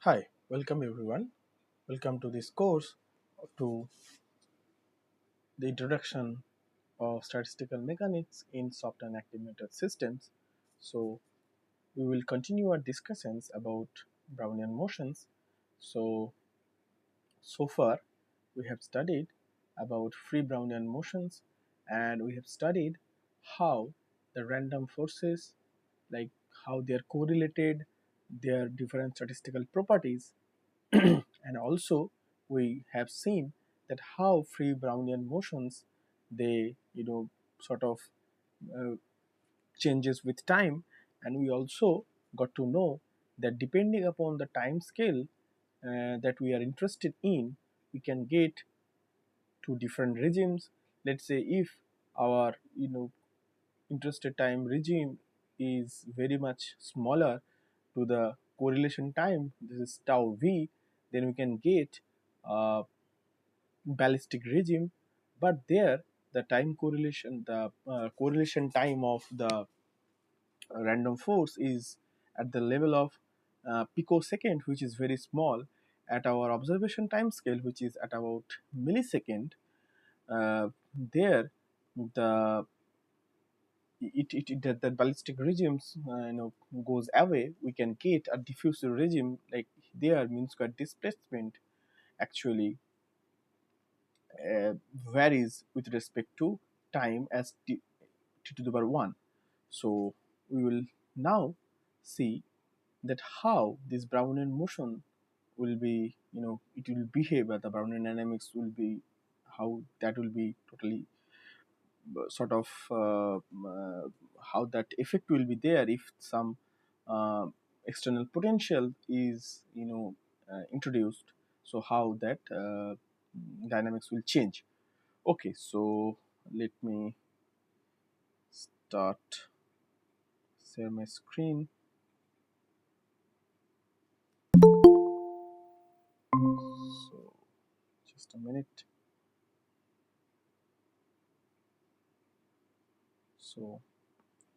Hi, welcome everyone. Welcome to this course to the introduction of statistical mechanics in soft and active method systems. So we will continue our discussions about Brownian motions. So far we have studied about free Brownian motions, and we have studied how the random forces, like how they are correlated, their different statistical properties, and also we have seen that how free Brownian motions, they sort of uh, changes with time. And we also got to know that depending upon the time scale that we are interested in, we can get two different regimes. Let's say if our interested time regime is very much smaller to the correlation time, this is tau v, then we can get ballistic regime. But there the time correlation, the correlation time of the random force is at the level of picosecond, which is very small. At our observation time scale, which is at about millisecond, there the that ballistic regimes goes away. We can get a diffusive regime, like there mean square displacement actually varies with respect to time as t to the power 1. So we will now see that how this Brownian motion will be, it will behave, the Brownian dynamics will be, how that will be totally sort of how that effect will be there if some uh, external potential is introduced. So how that dynamics will change. Okay, so let me start, share my screen. So just a minute.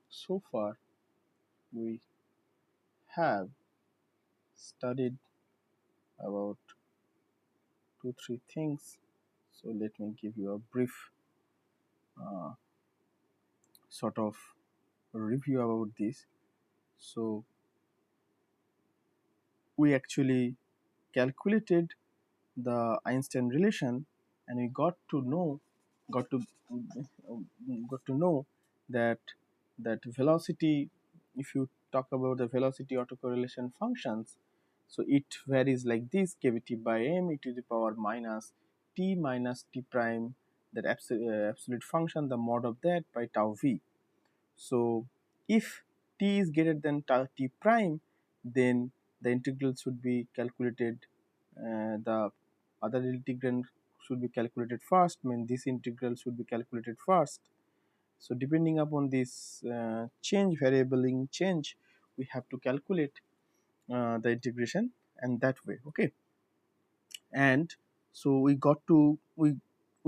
So far we have studied about two three things. So let me give you a brief uh, sort of review about this. So we actually calculated the Einstein relation, and we got to got to know that velocity, if you talk about the velocity autocorrelation functions, so it varies like this: kVt by m e to the power minus t minus t prime, that absolute function, the mod of that, by tau v. So if t is greater than tau t prime, then the integral should be calculated, the other integrand should be calculated first, mean this integral should be calculated first. So depending upon this change, variable in change, we have to calculate the integration, and that way. Okay, and so we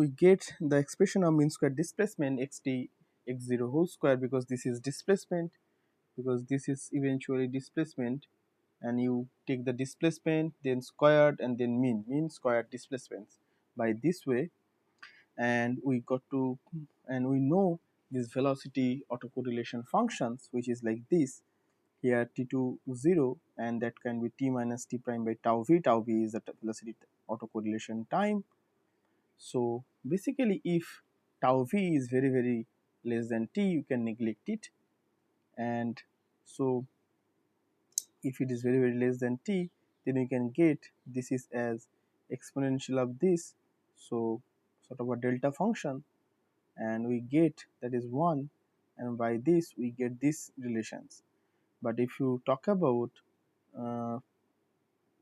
get the expression of mean square displacement xt x0 whole square, because this is displacement, because this is eventually displacement, and you take the displacement, then squared, and then mean squared displacements by this way. And we got to, and we know this velocity autocorrelation functions, which is like this. Here t2 0, and that can be t minus t prime by tau v. Tau v is the velocity autocorrelation time. So basically if tau v is very less than t, you can neglect it. And so if it is very less than t, then we can get this is as exponential of this, so sort of a delta function, and we get that is 1, and by this we get these relations. But if you talk about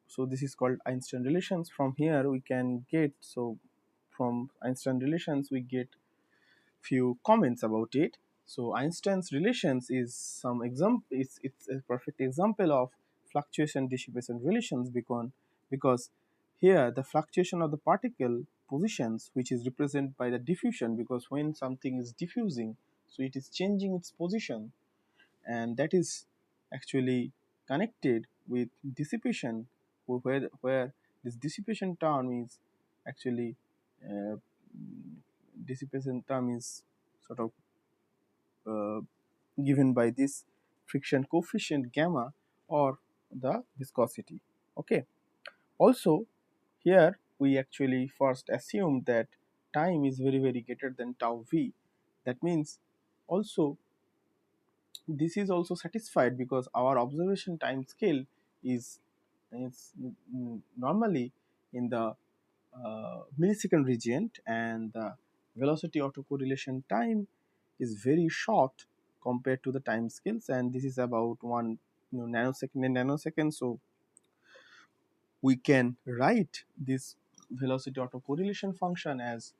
so this is called Einstein relations. From here we can get, so from Einstein relations we get few comments about it. So Einstein's relations is some example. It's a perfect example of fluctuation dissipation relations, because here the fluctuation of the particle positions, which is represented by the diffusion, because when something is diffusing, so it is changing its position, and that is actually connected with dissipation, where this dissipation term is actually uh, dissipation term is sort of uh, given by this friction coefficient gamma or the viscosity. Okay. Also, here we actually first assume that time is very greater than tau v. That means also this is also satisfied because our observation time scale is normally in the millisecond region, and the velocity autocorrelation time is very short compared to the time scales, and this is about 1 nanosecond in nanosecond. So we can write this velocity autocorrelation function as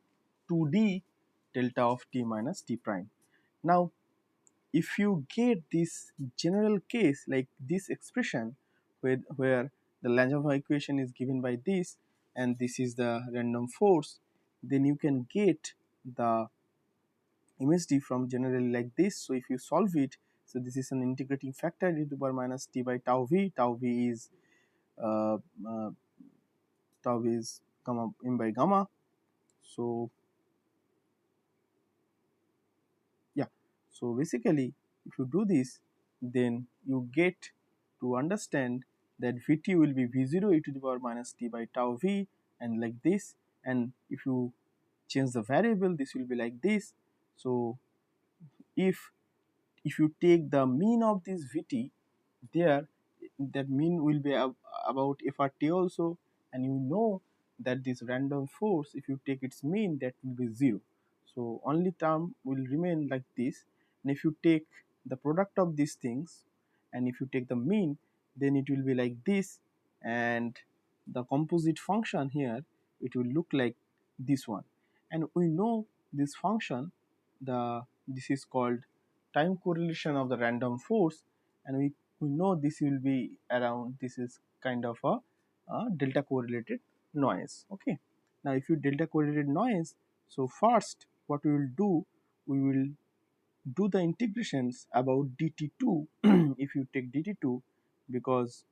2d delta of t minus t prime. Now if you get this general case like this expression where the Langevin equation is given by this and this is the random force, then you can get the MSD from generally like this. So if you solve it, so this is an integrating factor e to the power minus t by tau v. Uh, uh, Tau v is gamma m by gamma. So yeah, so basically if you do this, then you get to understand that Vt will be V0 e to the power minus t by tau v, and like this, and if you change the variable, this will be like this. So if you take the mean of this Vt there, that mean will be about FRT also, and you know that this random force, if you take its mean, that will be 0. So only term will remain like this, and if you take the product of these things and if you take the mean, then it will be like this, and the composite function here, it will look like this one. And we know this function, this is called time correlation of the random force, and we know this will be around, this is kind of a delta correlated noise. Okay. Now if you delta correlated noise, so first what we will do, we will do the integrations about dt2 if you take dt2, because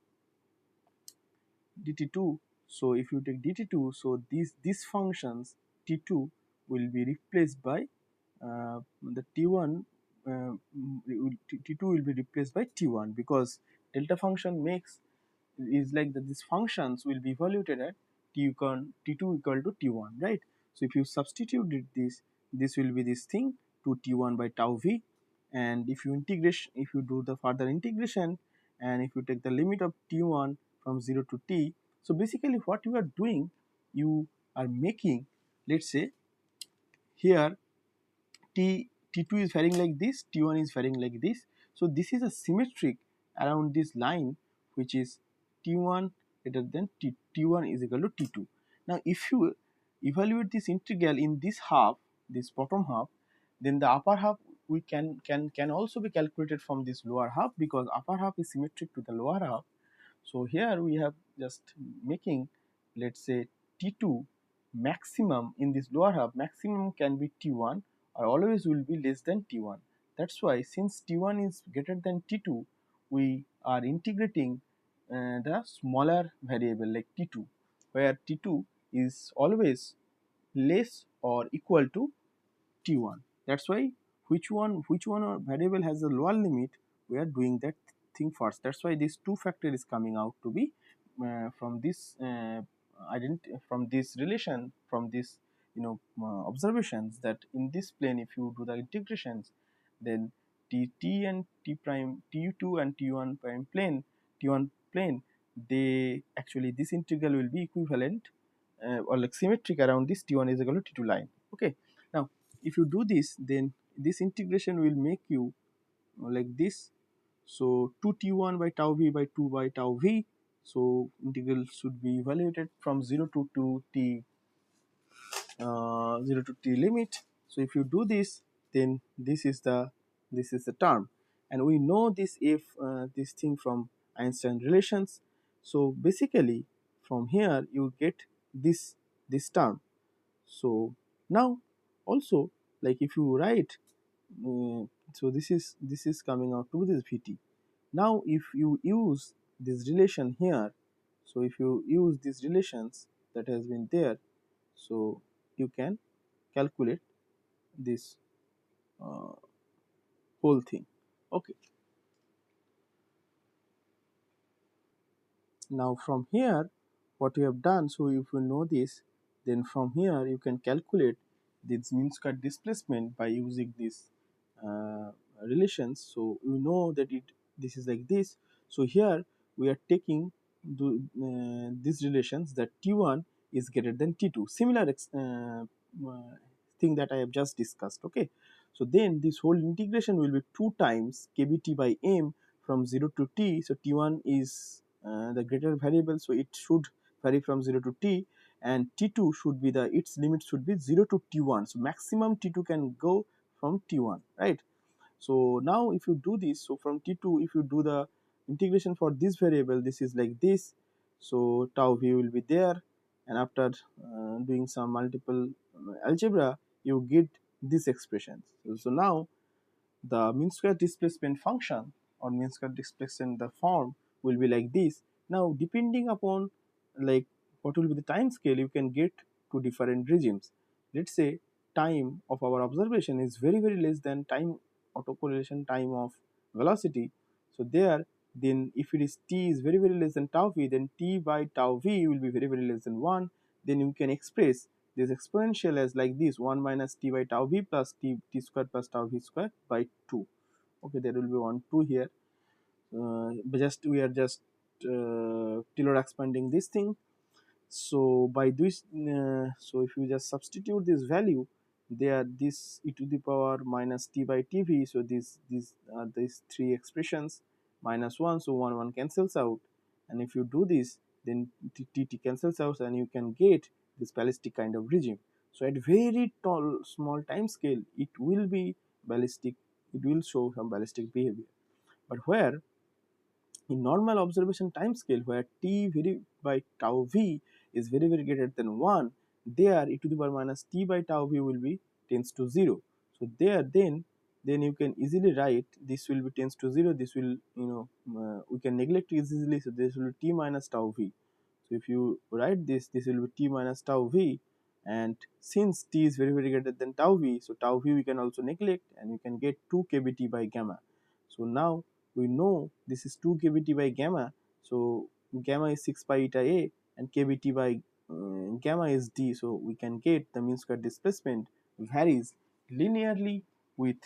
dt2, so if you take dt2, so these functions t2 will be replaced by the t1, t2 will be replaced by t1, because delta function makes is like that these functions will be evaluated at t2 equal to t1, right? So if you substitute this, this will be this thing to t1 by tau v, and if you integration, if you do the further integration, and if you take the limit of t1 from 0 to t, so basically what you are doing, you are making, let's say here T2 is varying like this, T1 is varying like this. So this is a symmetric around this line, which is T1 greater than T1 is equal to T2. Now if you evaluate this integral in this half, this bottom half, then the upper half we can also be calculated from this lower half, because upper half is symmetric to the lower half. So here we have just making, let's say T2 maximum in this lower half, maximum can be T1 or always will be less than T1. That's why since T1 is greater than T2, we are integrating the smaller variable like T2, where T2 is always less or equal to T1. That's why which one or variable has a lower limit, we are doing that thing first. That's why this two factor is coming out to be from this from this relation, from this observations, that in this plane if you do the integrations, then t and t prime, t2 and t1 prime plane, t1 plane, they actually this integral will be equivalent or like symmetric around this t1 is equal to t2 line. Okay. Now if you do this, then this integration will make you like this. So 2t1 by tau v by 2 by tau v. So integral should be evaluated from 0 to 2t 0 to t limit. So if you do this, then this is the term, and we know this if this thing from Einstein relations. So basically from here you get this term. So now also, like if you write, so this is coming out to this Vt. Now if you use this relation here, So if you use these relations that has been there, so you can calculate this uh, whole thing. Okay. Now from here, what you have done, so if you know this, then from here you can calculate this mean square displacement by using these uh, relations. So you know that this is like this. So here we are taking these relations that T1 is greater than T2. Similar thing that I have just discussed. Okay. So then this whole integration will be 2 times kBT by m from 0 to t. So T1 is the greater variable, so it should vary from 0 to t, and T2 should be its limit should be 0 to T1. So maximum T2 can go from T1, right? So now if you do this, so from T2, if you do the integration for this variable, this is like this. So tau v will be there, and after doing some multiple algebra, you get this expression. So now the mean square displacement function or mean square displacement the form will be like this. Now depending upon like what will be the time scale, you can get to different regimes. Let's say time of our observation is very less than time autocorrelation time of velocity. So there, then if it is t is very less than tau v, then t by tau v will be very less than 1. Then you can express this exponential as like this: 1 minus t by tau v plus t square plus tau v square by 2. Okay, there will be 1 2 here. But just we are just Taylor expanding this thing. So by this, so if you just substitute this value there, this e to the power minus t by tv, so these three expressions minus 1, so 1 1 cancels out, and if you do this, then t cancels out and you can get this ballistic kind of regime. So at very tall small time scale it will be ballistic, it will show some ballistic behavior. But where in normal observation time scale, where t very by tau v is very greater than 1, there e to the power minus t by tau v will be tends to 0. So there, then you can easily write this will be tends to 0, this will, we can neglect it easily, so this will be t minus tau v. So if you write this, this will be t minus tau v, and since t is very greater than tau v, so tau v we can also neglect, and we can get 2 kBt by gamma. So now we know this is 2 kBt by gamma, so gamma is 6 pi eta a, and kBt by gamma is d, so we can get the mean square displacement varies linearly with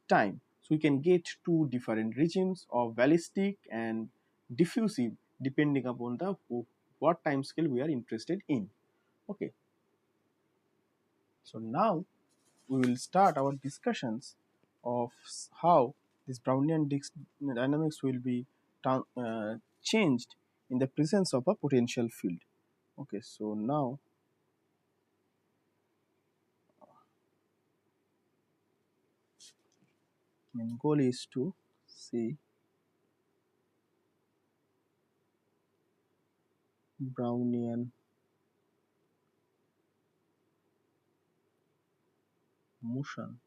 time. So we can get two different regimes of ballistic and diffusive depending upon the what time scale we are interested in. Okay, so now we will start our discussions of how this Brownian dynamics will be changed in the presence of a potential field. Okay, so now main goal is to see Brownian motion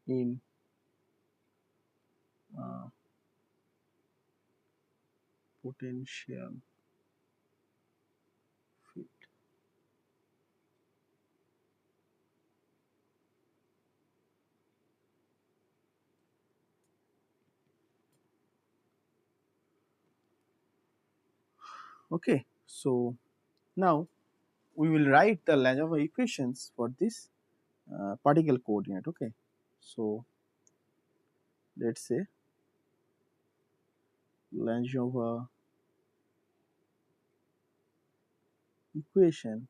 in potential field. Okay, so now we will write the Langevin equations for this particle coordinate. Okay, so let's say Langevin equation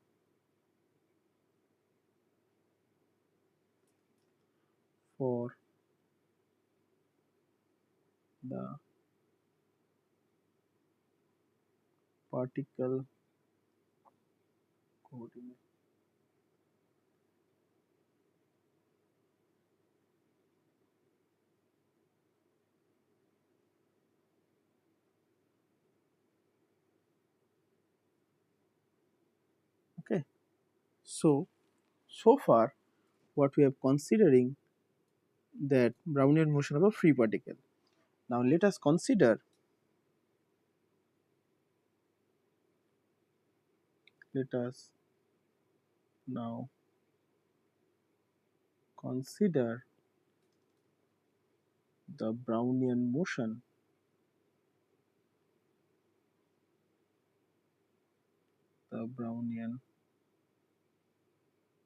for the particle coordinate. Okay, so far what we are considering that Brownian motion of a free particle. Now let us consider let us now consider the Brownian motion, the Brownian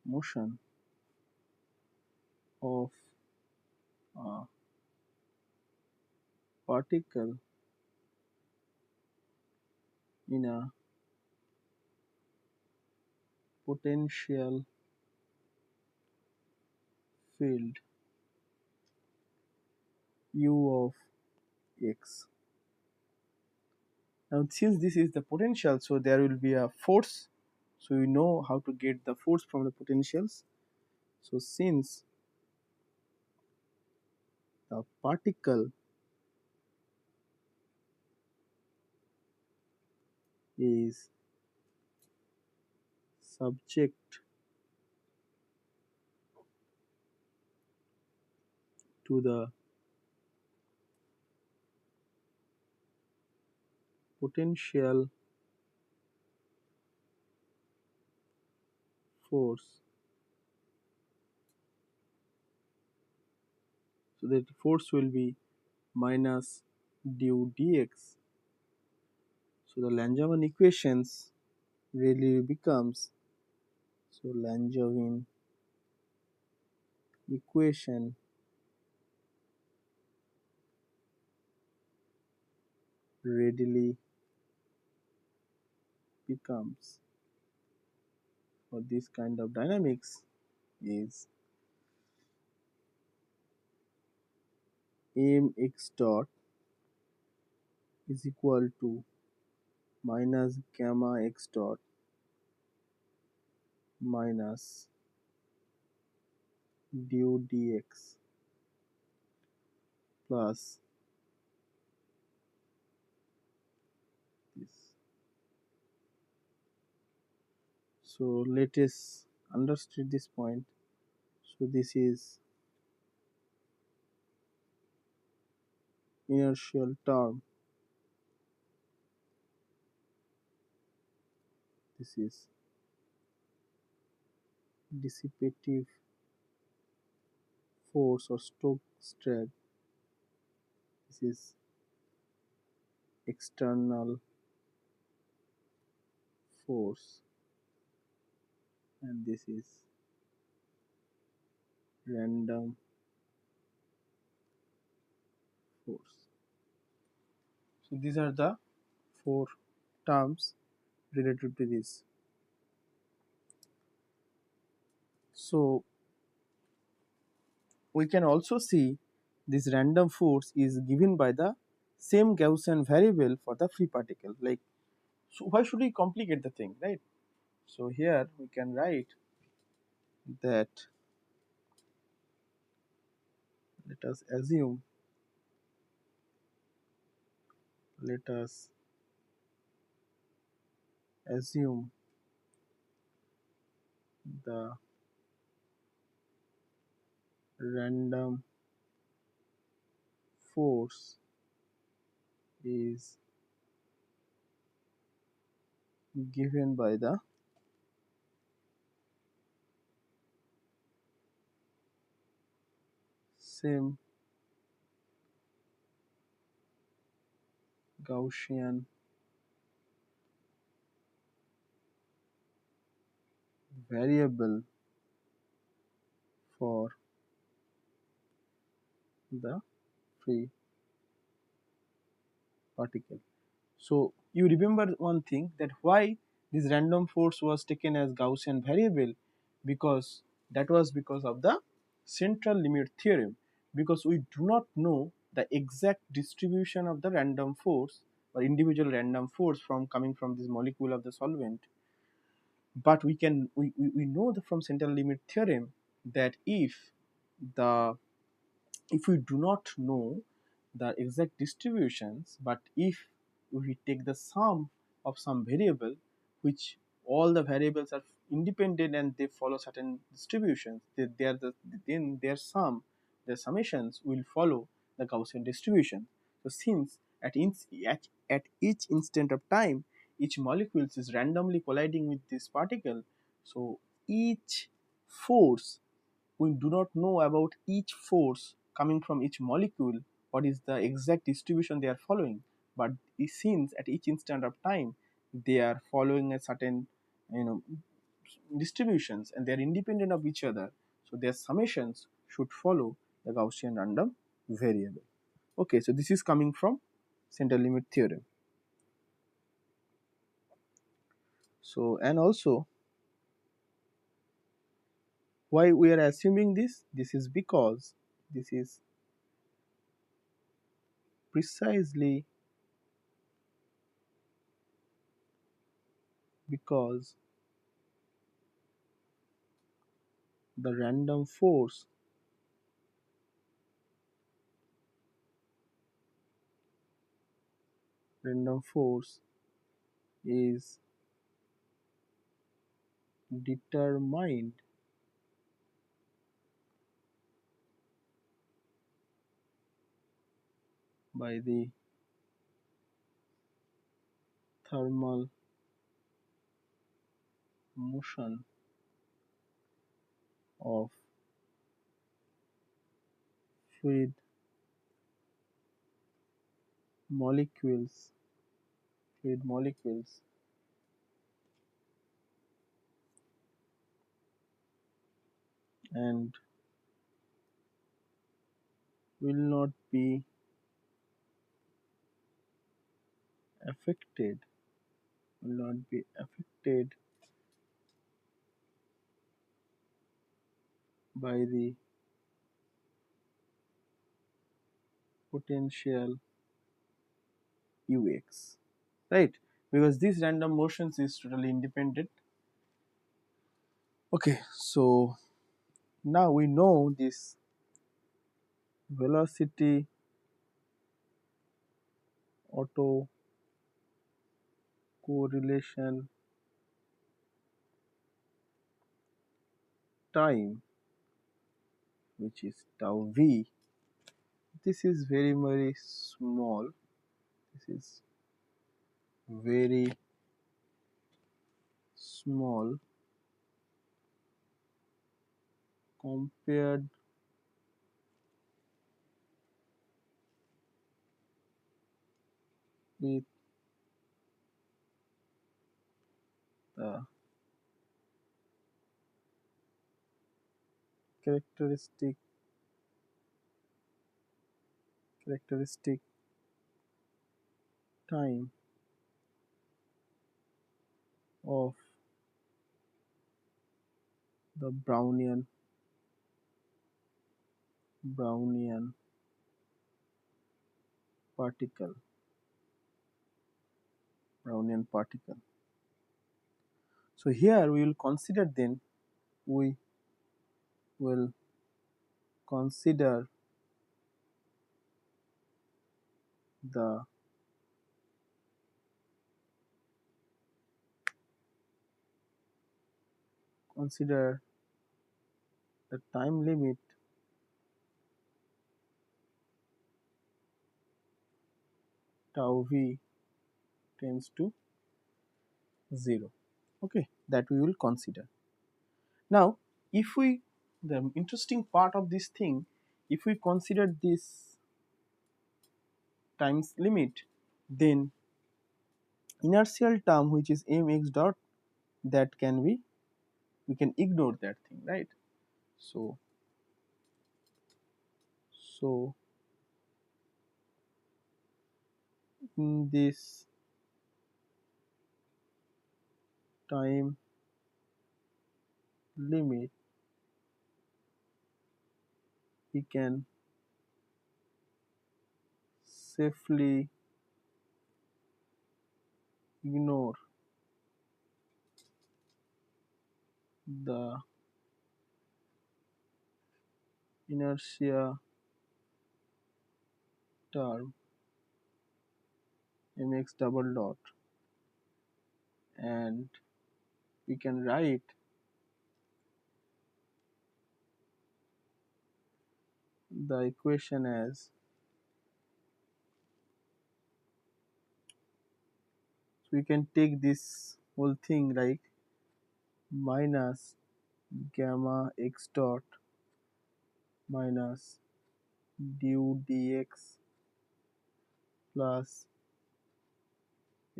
motion of a particle in a potential field u of x. Now since this is the potential, so there will be a force, so we know how to get the force from the potentials. So since the particle is subject to the potential force, so that force will be minus du dx. So the Langevin equations really becomes, so Langevin equation readily becomes for this kind of dynamics is mx dot is equal to minus gamma x dot minus du dx plus this. So let us understand this point. So this is inertial term, this is dissipative force or Stokes drag, this is external force, and this is random force. So these are the four terms related to this. So we can also see this random force is given by the same Gaussian variable for the free particle. Like, so why should we complicate the thing, right? So here we can write that, let us assume, let us assume the random force is given by the same Gaussian variable for the free particle. So you remember one thing, that why this random force was taken as Gaussian variable, because that was because of the central limit theorem, because we do not know the exact distribution of the random force or individual random force from coming from this molecule of the solvent, but we know the from central limit theorem that the if we do not know the exact distributions, but if we take the sum of some variable, which all the variables are independent and they follow certain distributions, then their summations will follow the Gaussian distribution. So since at each instant of time each molecule is randomly colliding with this particle. So each force, we do not know about each force coming from each molecule, what is the exact distribution they are following, but it seems at each instant of time they are following a certain, you know, distributions, and they are independent of each other, so their summations should follow the Gaussian random variable. Okay, so this is coming from central limit theorem. So, and also, why we are assuming this? This is because this is precisely because the random force is determined by the thermal motion of fluid molecules fluid molecules, and will not be affected will not be affected by the potential ux, right? Because these random motions is totally independent. Okay, so now we know this velocity autocorrelation time, which is tau v. This is very small. This is very small compared with the characteristic characteristic time of the Brownian particle. Brownian particle. So here we will consider then we will consider the consider the time limit tau v tends to 0. Okay, that we will consider. Now, if we, the interesting part of this thing, if we consider this times limit, then inertial term which is mx dot, that can be, we can ignore that thing, right? So in this time limit we can safely ignore the inertia term mx double dot, and we can write the equation as, we can take this whole thing like minus gamma x dot minus du dx plus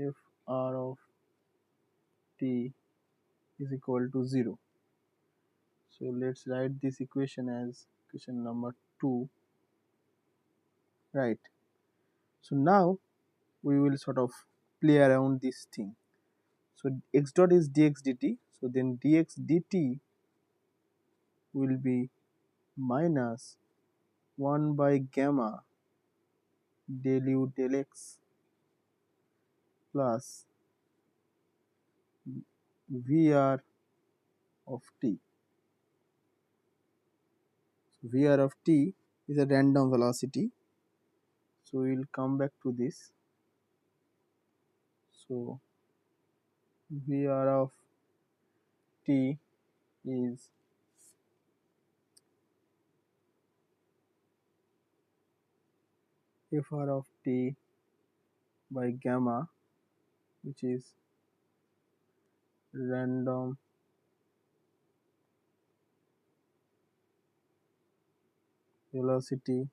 f r of t is equal to 0. So let's write this equation as equation number 2, right? So now we will sort of play around this thing. So x dot is dx dt, so then dx dt will be minus 1 by gamma del u del x plus Vr of t. So Vr of t is a random velocity. So we will come back to this. So Vr of t is Fr of t by gamma, which is random velocity.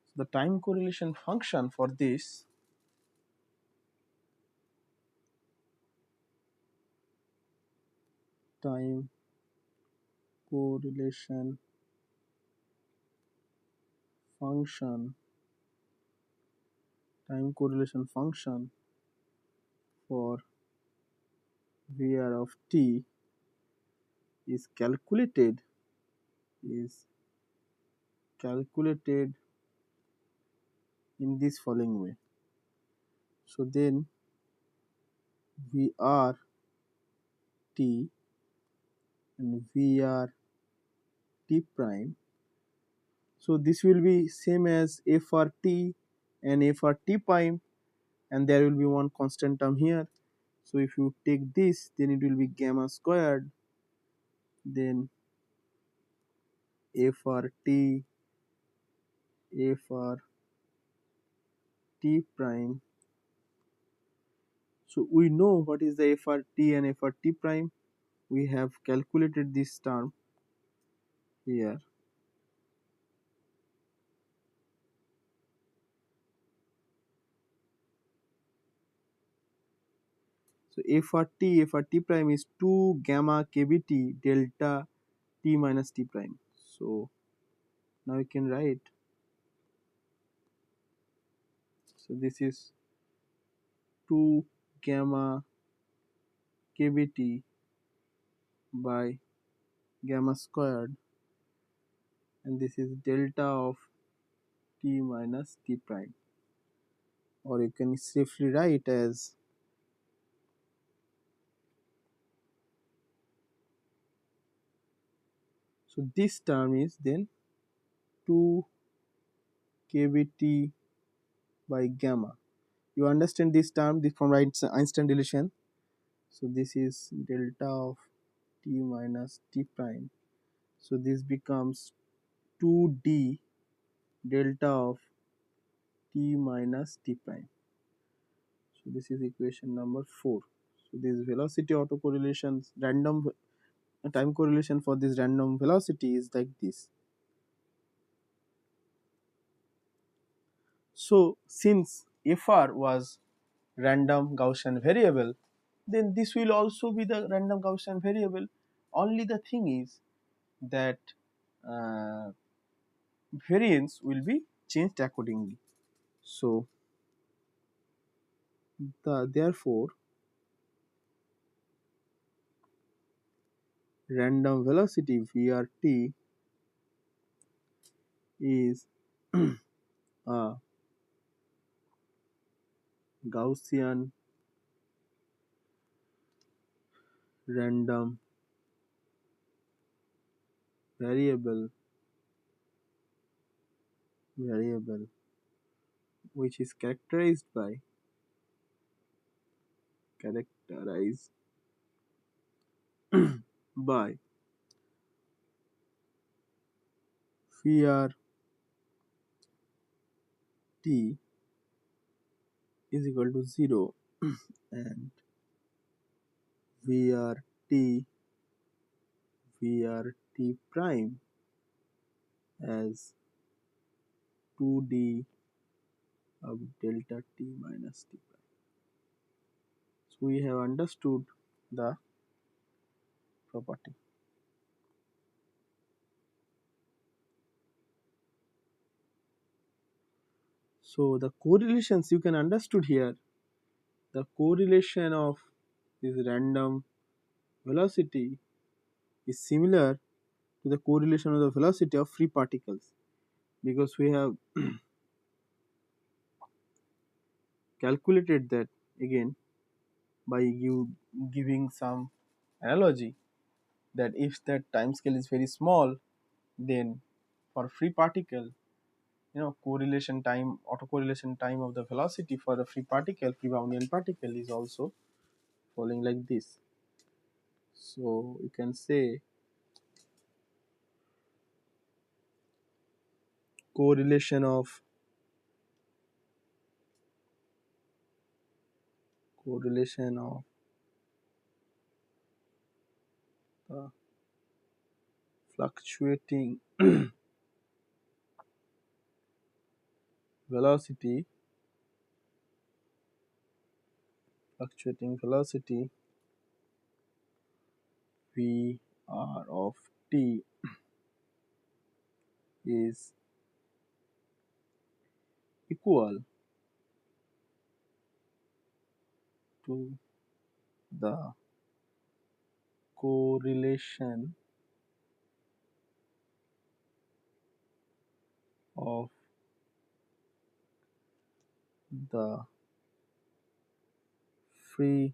So the time correlation function for this time correlation function for Vr of t is calculated in this following way. So then Vr t and Vr t prime, so this will be same as Fr t and Fr t prime, and there will be one constant term here. So if you take this, then it will be gamma squared, then Fr t Fr t prime. So we know what is the Fr t and Fr t prime. We have calculated this term here. So Fr t prime is 2 gamma kbt delta t minus t prime. So now you can write. So this is 2 gamma kbt by gamma squared, and this is delta of t minus t prime, or you can safely write as so this term is then 2 kbt by gamma. You understand this term this from Einstein relation. So this is delta of t minus t prime. So this becomes 2d delta of t minus t prime. So this is equation number 4. So this velocity autocorrelation random time correlation for this random velocity is like this. So since Fr was random Gaussian variable, then this will also be the random Gaussian variable. Only the thing is that uh, variance will be changed accordingly. So therefore random velocity Vrt is a Gaussian random variable which is characterized by Vrt is equal to 0 and VRT VRT prime as 2D of delta t minus t prime. So we have understood the property. So the correlations you can understood here, the correlation of this random velocity is similar to the correlation of the velocity of free particles, because we have calculated that again by giving some analogy, that if that time scale is very small, then for free particle, correlation time, autocorrelation time of the velocity for the free particle, free Brownian particle, is also falling like this. So you can say correlation of the fluctuating velocity V r of t is equal to the correlation of the free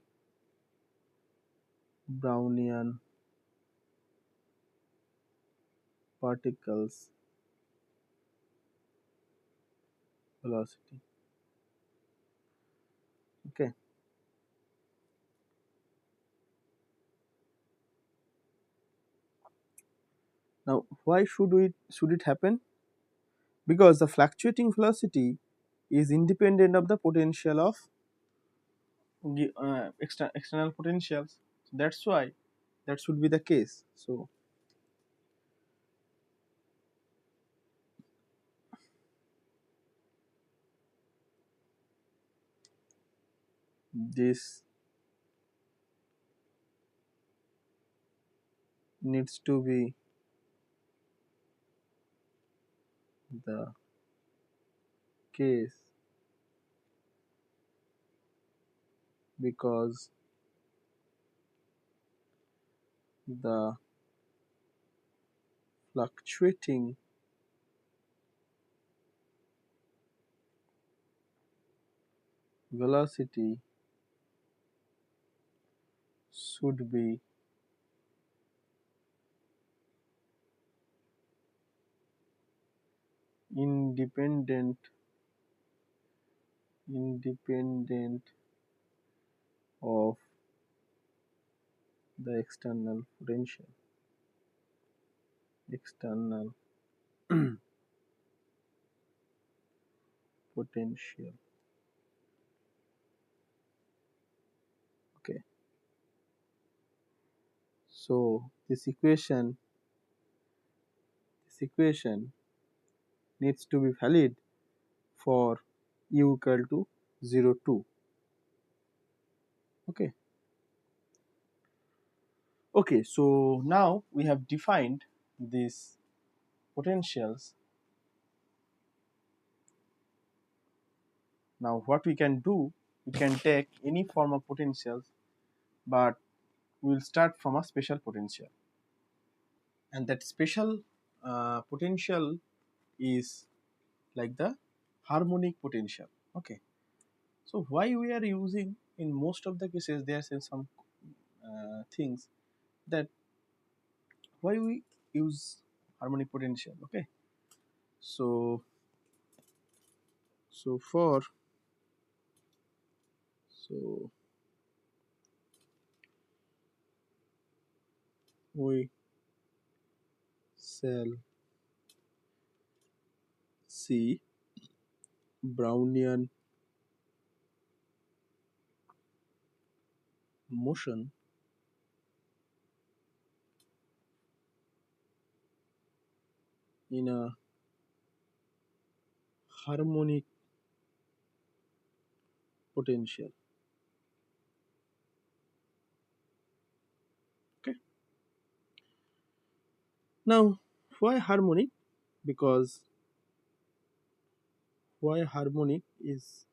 Brownian particles velocity. Okay. Now, why should it happen? Because the fluctuating velocity is independent of the potential of external potentials. So that's why that should be the case. So this needs to be the case, because the fluctuating velocity should be independent of the external potential. Okay. So this equation needs to be valid for u equal to 0 2. Okay. Okay, so now we have defined these potentials. Now what we can do, we can take any form of potentials, but we will start from a special potential, and that special potential is like the harmonic potential. Okay, so why we are using, in most of the cases there are some things that why we use harmonic potential. Okay, so so for so we shall see Brownian motion in a harmonic potential. Okay. Now, why harmonic? Because why harmonic is,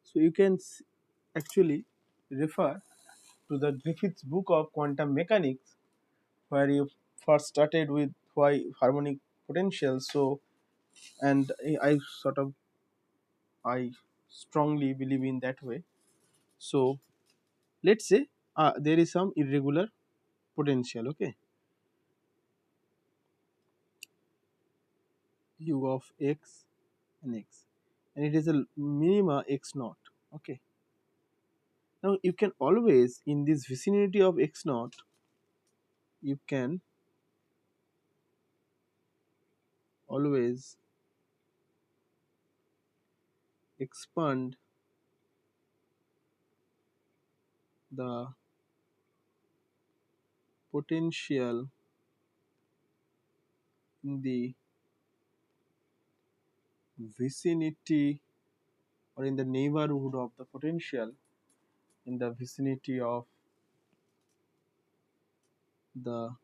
so you can actually refer to the Griffith's book of quantum mechanics, where you first started with why harmonic potential. So, and I sort of, I strongly believe in that way. So let's say there is some irregular potential, okay, u of x and x, and it is a minima x naught, okay. Now you can always, in this vicinity of x naught, you can always expand the potential in the vicinity, or in the neighborhood of the potential, in the vicinity of the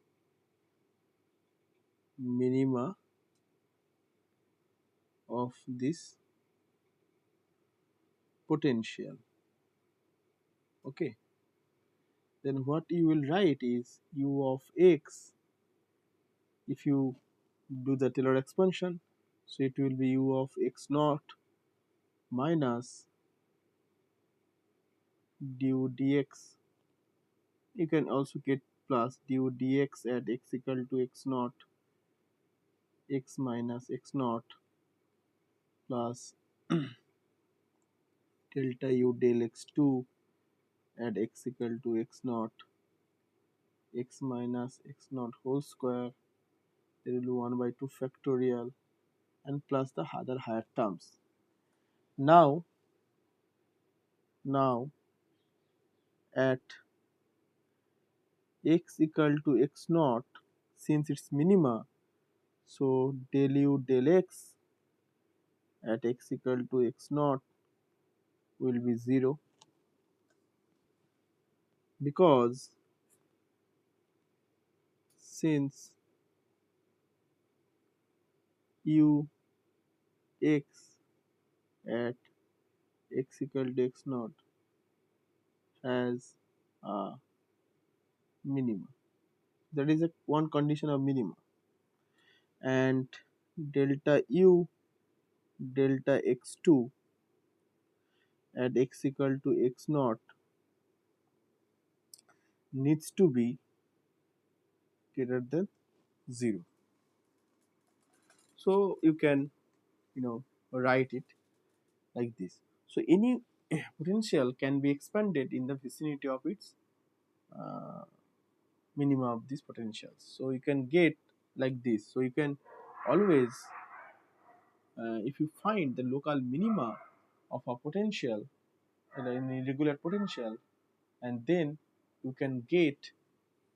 minima of this potential, okay. Then what you will write is u of x, if you do the Taylor expansion, so it will be u of x naught minus du dx. You can also get plus du dx at x equal to x naught, x minus x naught, plus delta u del x2 at x equal to x naught, x minus x naught whole square, there will be 1 by 2 factorial, and plus the other higher terms. Now at x equal to x naught, since it's minima, so del u del x at x equal to x naught will be 0, because since u x at x equal to x naught has a minima, that is a one condition of minima, and delta u delta x2 at x equal to x naught needs to be greater than 0. So you can, write it like this. So any potential can be expanded in the vicinity of its uh, minima of these potentials. So you can get like this. So you can always, if you find the local minima of a potential, an irregular potential, and then you can get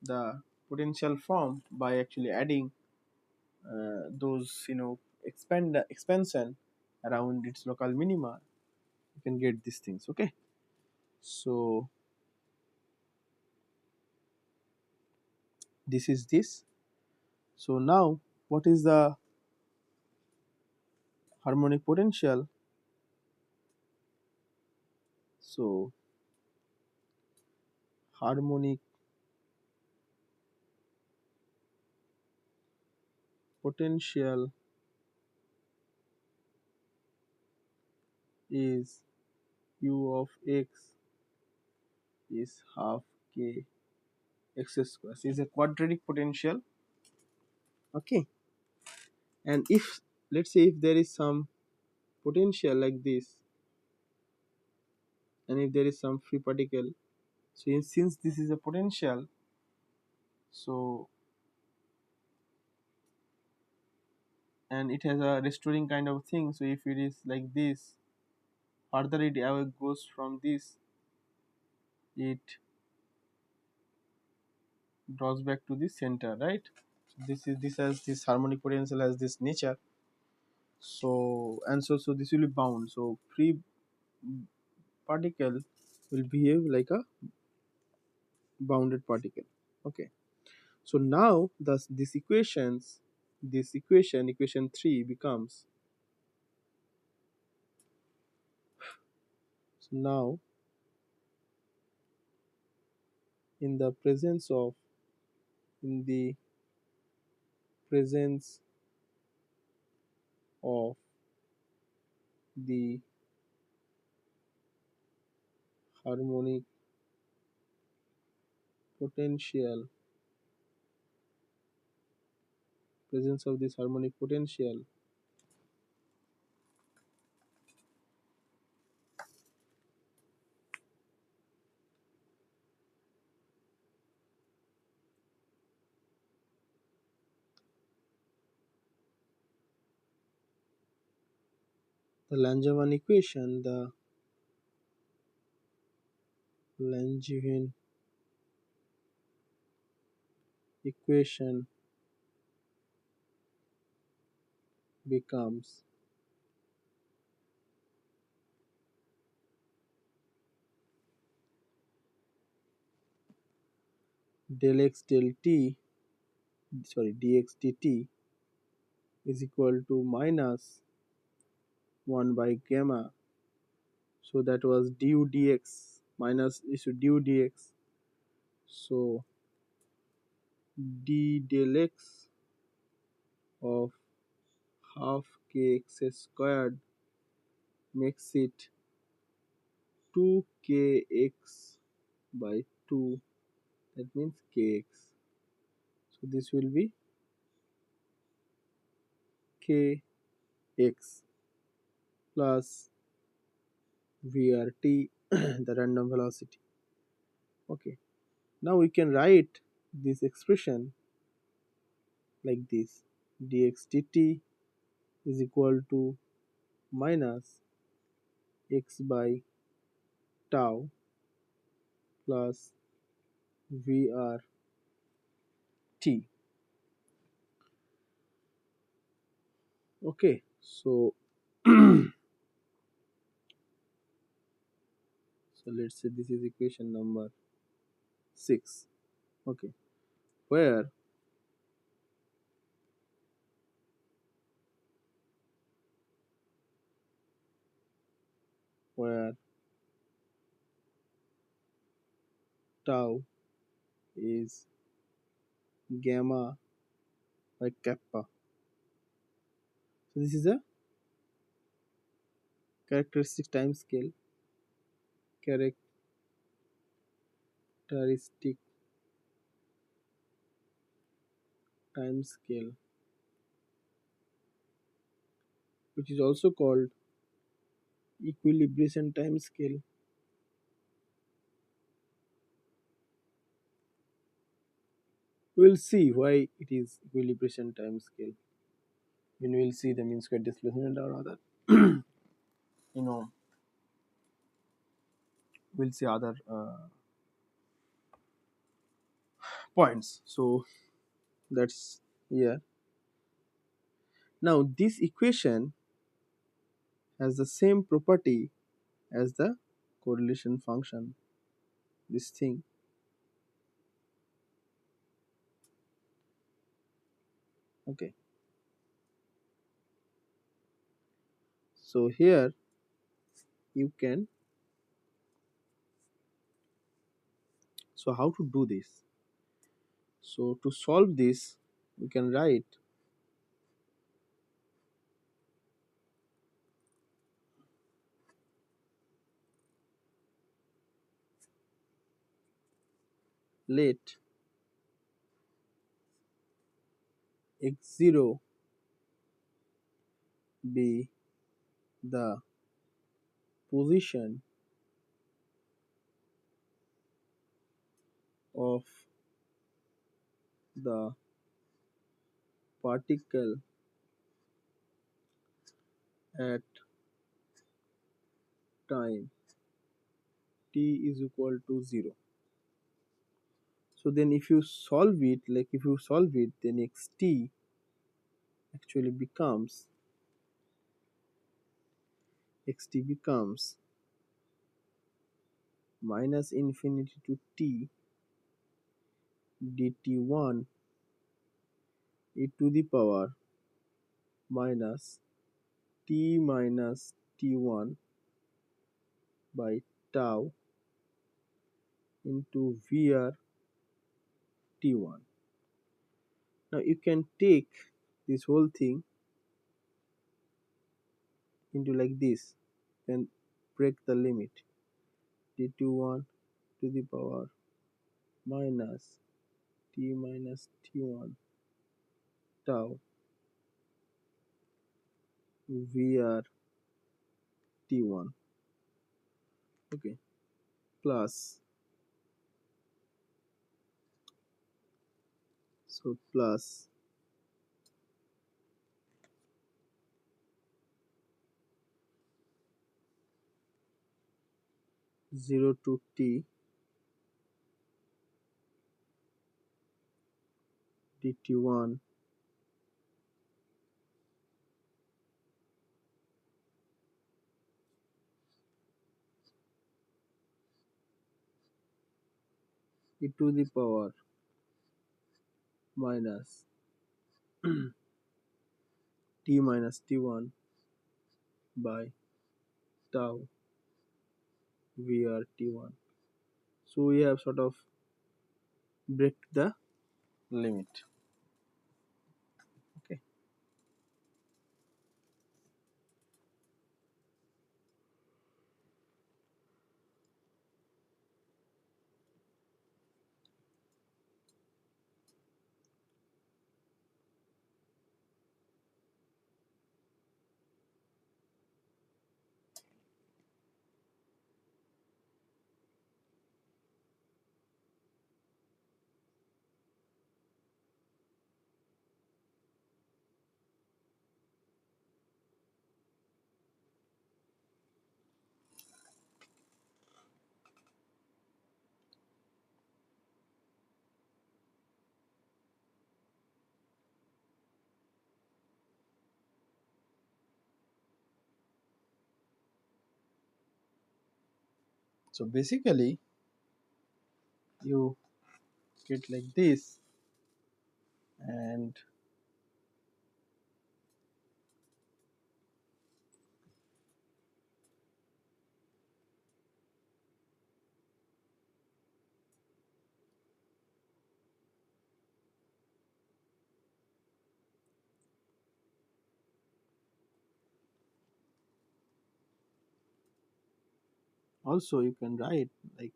the potential form by actually adding those, expansion around its local minima, you can get these things, okay. So this is this. So now what is the harmonic potential? So harmonic potential is u of x is half k x square. So it's a quadratic potential, okay. And if, let's say, if there is some potential like this, and if there is some free particle, so since this is a potential, so, and it has a restoring kind of thing, so if it is like this, further it goes from this, it draws back to the center, right? This has this harmonic potential has this nature. So and so this will be bound. So free particle will behave like a bounded particle. Okay. So now this equations, this equation 3 becomes, so now in the presence of, in the presence of the harmonic potential, presence of this harmonic potential, the Langevin equation, the Langevin equation becomes del x del t, sorry, dx dt is equal to minus 1 by gamma. So that was du dx minus is to du dx. So d del x of half kx squared makes it 2kx by 2, that means kx. So this will be kx plus vrt, the random velocity. Okay, now we can write this expression like this: dx dt is equal to minus x by tau plus vrt. Okay, so so let's say this is equation number 6. Okay, where where tau is gamma by kappa. So this is a characteristic time scale, characteristic time scale, which is also called equilibration time scale. We'll see why it is equilibration time scale when we'll see the mean square displacement or other you know we'll see other points. So that's, yeah. Now this equation has the same property as the correlation function, this thing. Okay, so here you can, so how to do this? So to solve this we can write let x0 be the position of the particle at time t is equal to 0. So then if you solve it, then xt actually becomes minus infinity to t dt1 e to the power minus t minus t1 by tau into vr t1. Now you can take this whole thing into like this, and break the limit t21 to the power minus t minus t1 tau vr t1, okay, plus, so plus 0 to t dt1 e to the power minus t minus t1 by tau vr t1. So we have sort of break the limit, okay. So basically you get like this, and also you can write like,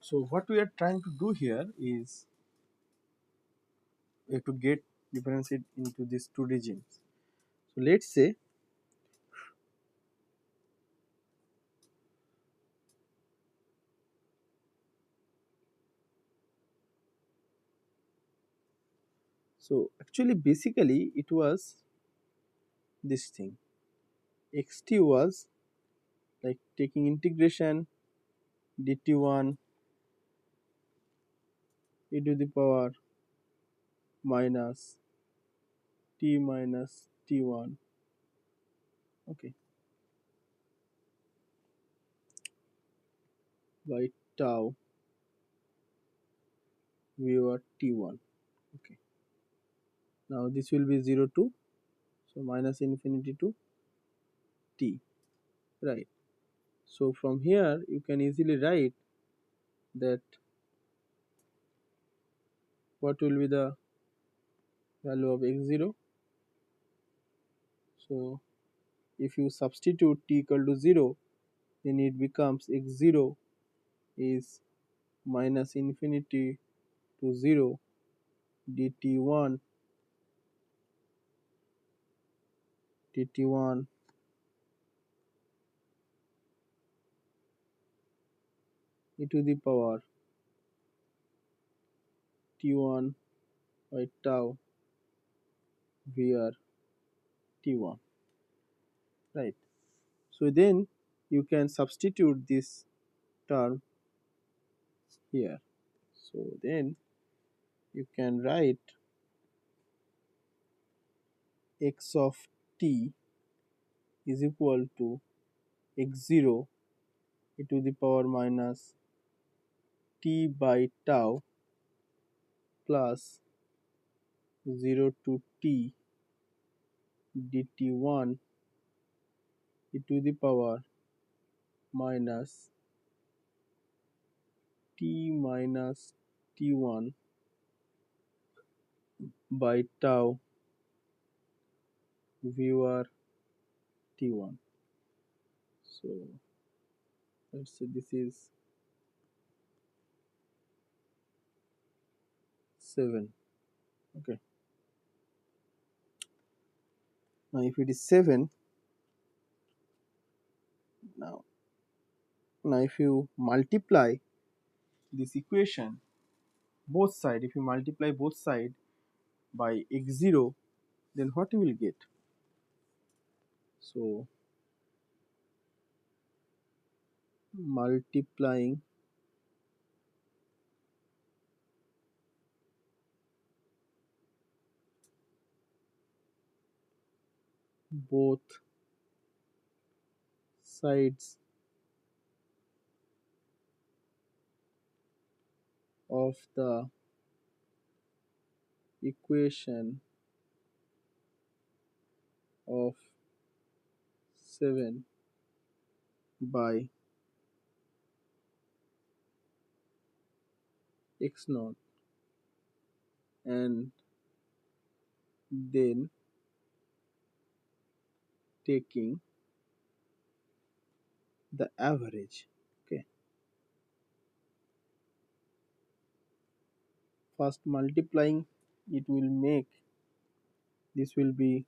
so what we are trying to do here is we have to get differentiate into these two regimes. So let's say so actually basically it was this thing, xt was like taking integration dt1 e to the power minus t minus t1, okay, by tau over t1, okay. Now this will be 0 to, so minus infinity to t, right. So from here you can easily write that what will be the value of x0. So if you substitute t equal to 0, then it becomes x0 is minus infinity to 0 dt1 dt1 e to the power t1 by tau vr t1, right? So then you can substitute this term here. So then you can write x of t is equal to x0 e to the power minus t by tau plus 0 to t dt1 e to the power minus t minus t1 by tau vr t1. So let's say this is 7. Okay, now if it is 7, now if you multiply this equation both side, if you multiply both side by x0, then what you will get? So multiplying both sides of the equation of 7 by x naught, and then taking the average. Okay, first multiplying, it will make, this will be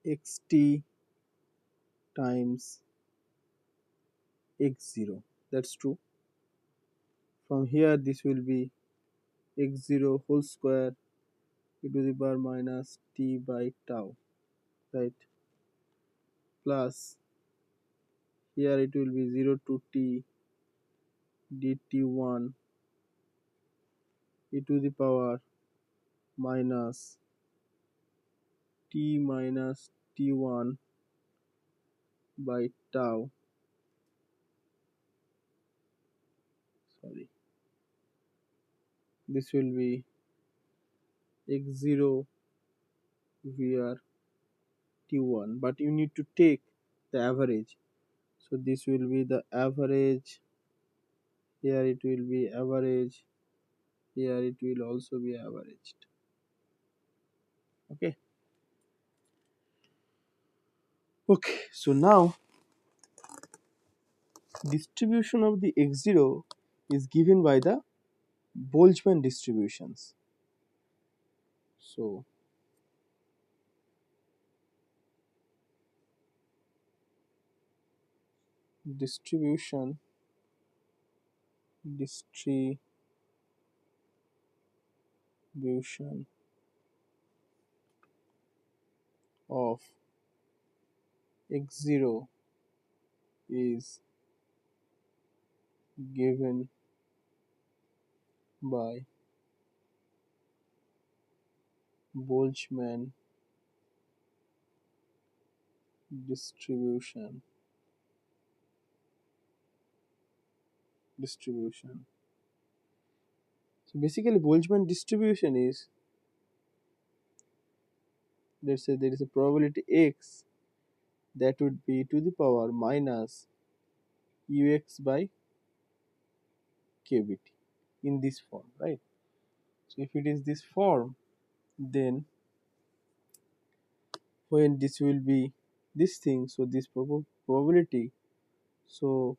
xt times x0, that's true. From here this will be x0 whole square e to the power minus t by tau, right? Plus here it will be 0 to t dt1 e to the power minus t minus t1 by tau, sorry, this will be x0 vr t1, but you need to take the average. So this will be the average, here it will be average, here it will also be averaged. Okay, so now distribution of the x0 is given by the Boltzmann distributions. So distribution of x0 is given by Boltzmann distribution. So basically Boltzmann distribution is, let's say there is a probability x that would be to the power minus ux by kbt in this form, right? So if it is this form, then when this will be this thing, so this probability, so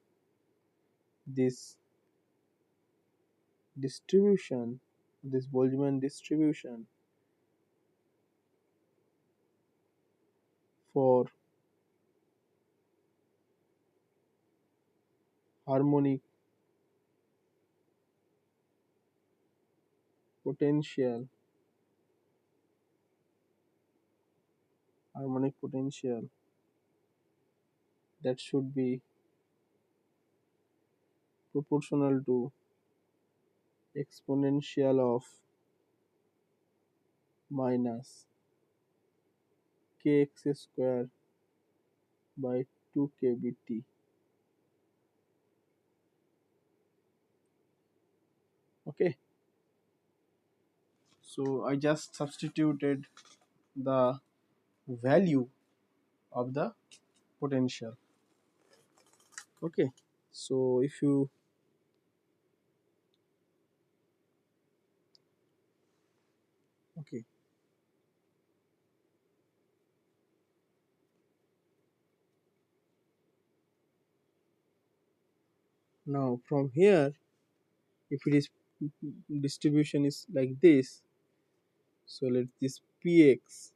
this distribution, this Boltzmann distribution for harmonic potential harmonic potential that should be proportional to exponential of minus kx square by 2kbt. Okay, so I just substituted the value of the potential. Okay, so if you okay, now from here, if it is distribution is like this, so let this px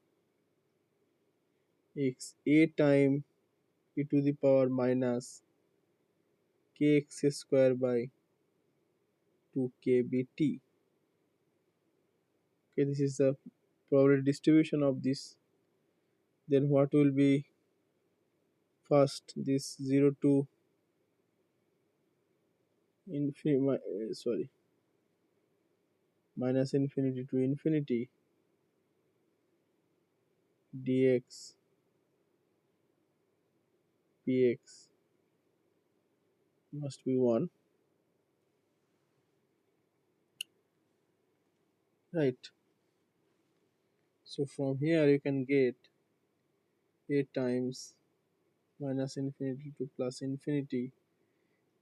x a time e to the power minus kx square by 2kbt. Okay, this is the probability distribution of this. Then what will be first, this 0 to infinity, sorry, minus infinity to infinity dx px must be 1, right? So from here you can get a times minus infinity to plus infinity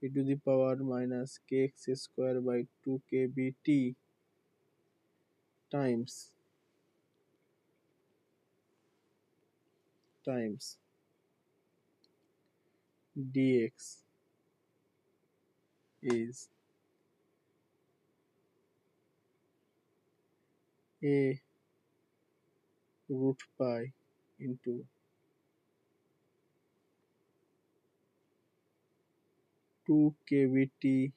e to the power minus kx square by 2kbt times times dx is a root pi into 2kbt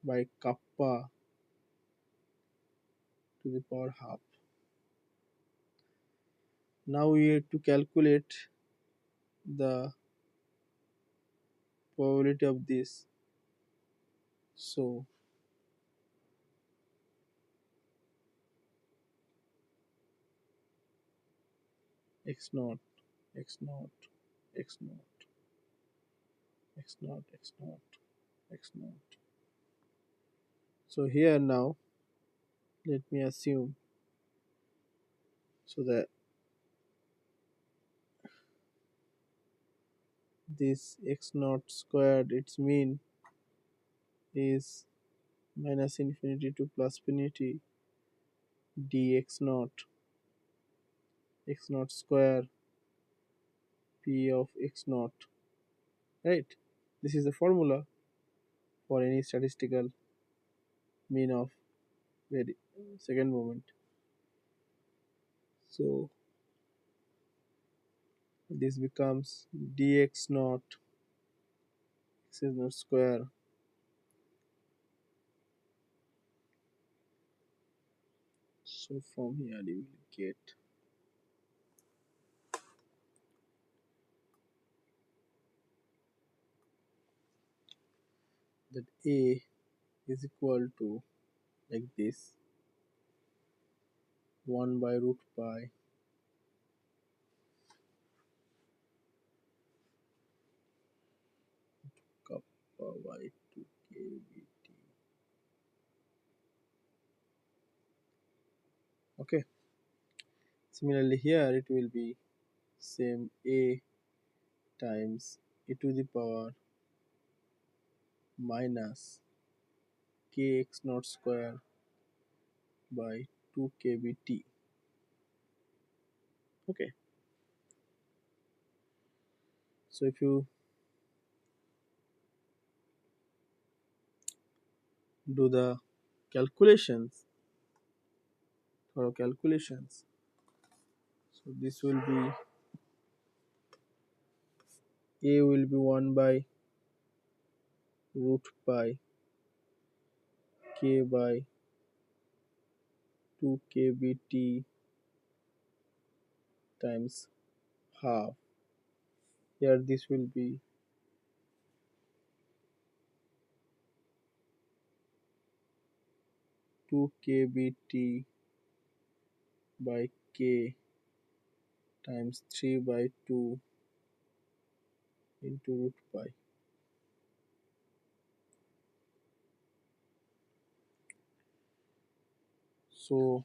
by kappa to the power half. Now we have to calculate the probability of this. So x naught, x naught, x naught, x naught, x naught, x naught. So here now let me assume so that this x naught squared, its mean is minus infinity to plus infinity dx naught, x naught square p of x naught, right? This is the formula for any statistical mean of very second moment. So this becomes dx naught x naught square. So from here you will get that a is equal to like this 1 by root pi kappa by 2kbt. Okay, similarly here it will be same a times e to the power minus kx naught square by 2kbt. Okay, so if you do the calculations for calculations, so this will be a will be 1 by root by k by 2 kbt times half. Here this will be 2 kbt by k times 3 by 2 into root pi. So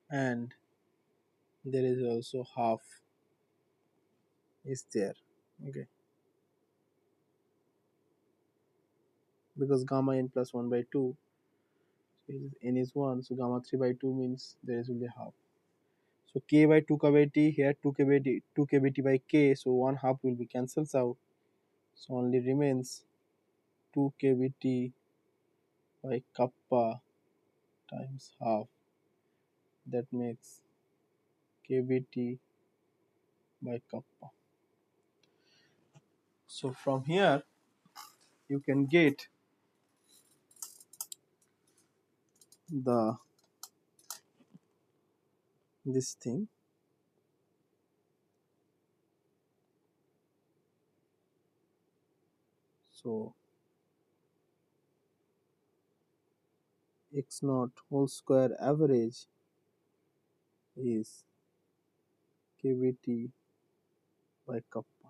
and there is also half is there, okay, because gamma n plus 1 by 2 is n is 1, so gamma 3 by 2 means there is only half. So k by 2 kbt, here 2 kbt by k, so 1 half will be cancels out, so only remains 2 kbt by kappa times half, that makes kbt by kappa. So from here you can get the this thing. So x naught whole square average is kbt by kappa,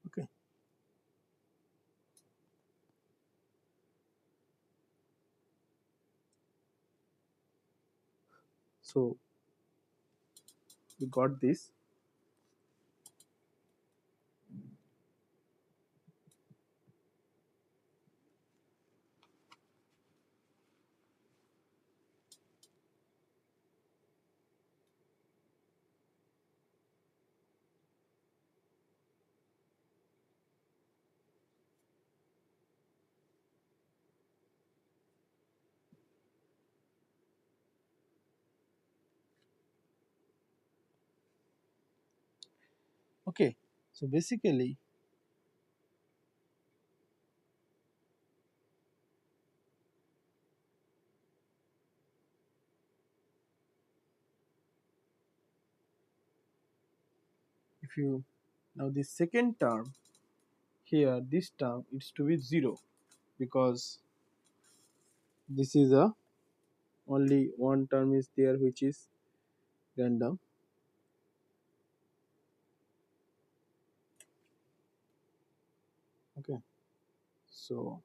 okay. So we got this. Okay, so basically if you now the second term here, this term is to be 0 because this is a only one term is there which is random, okay. So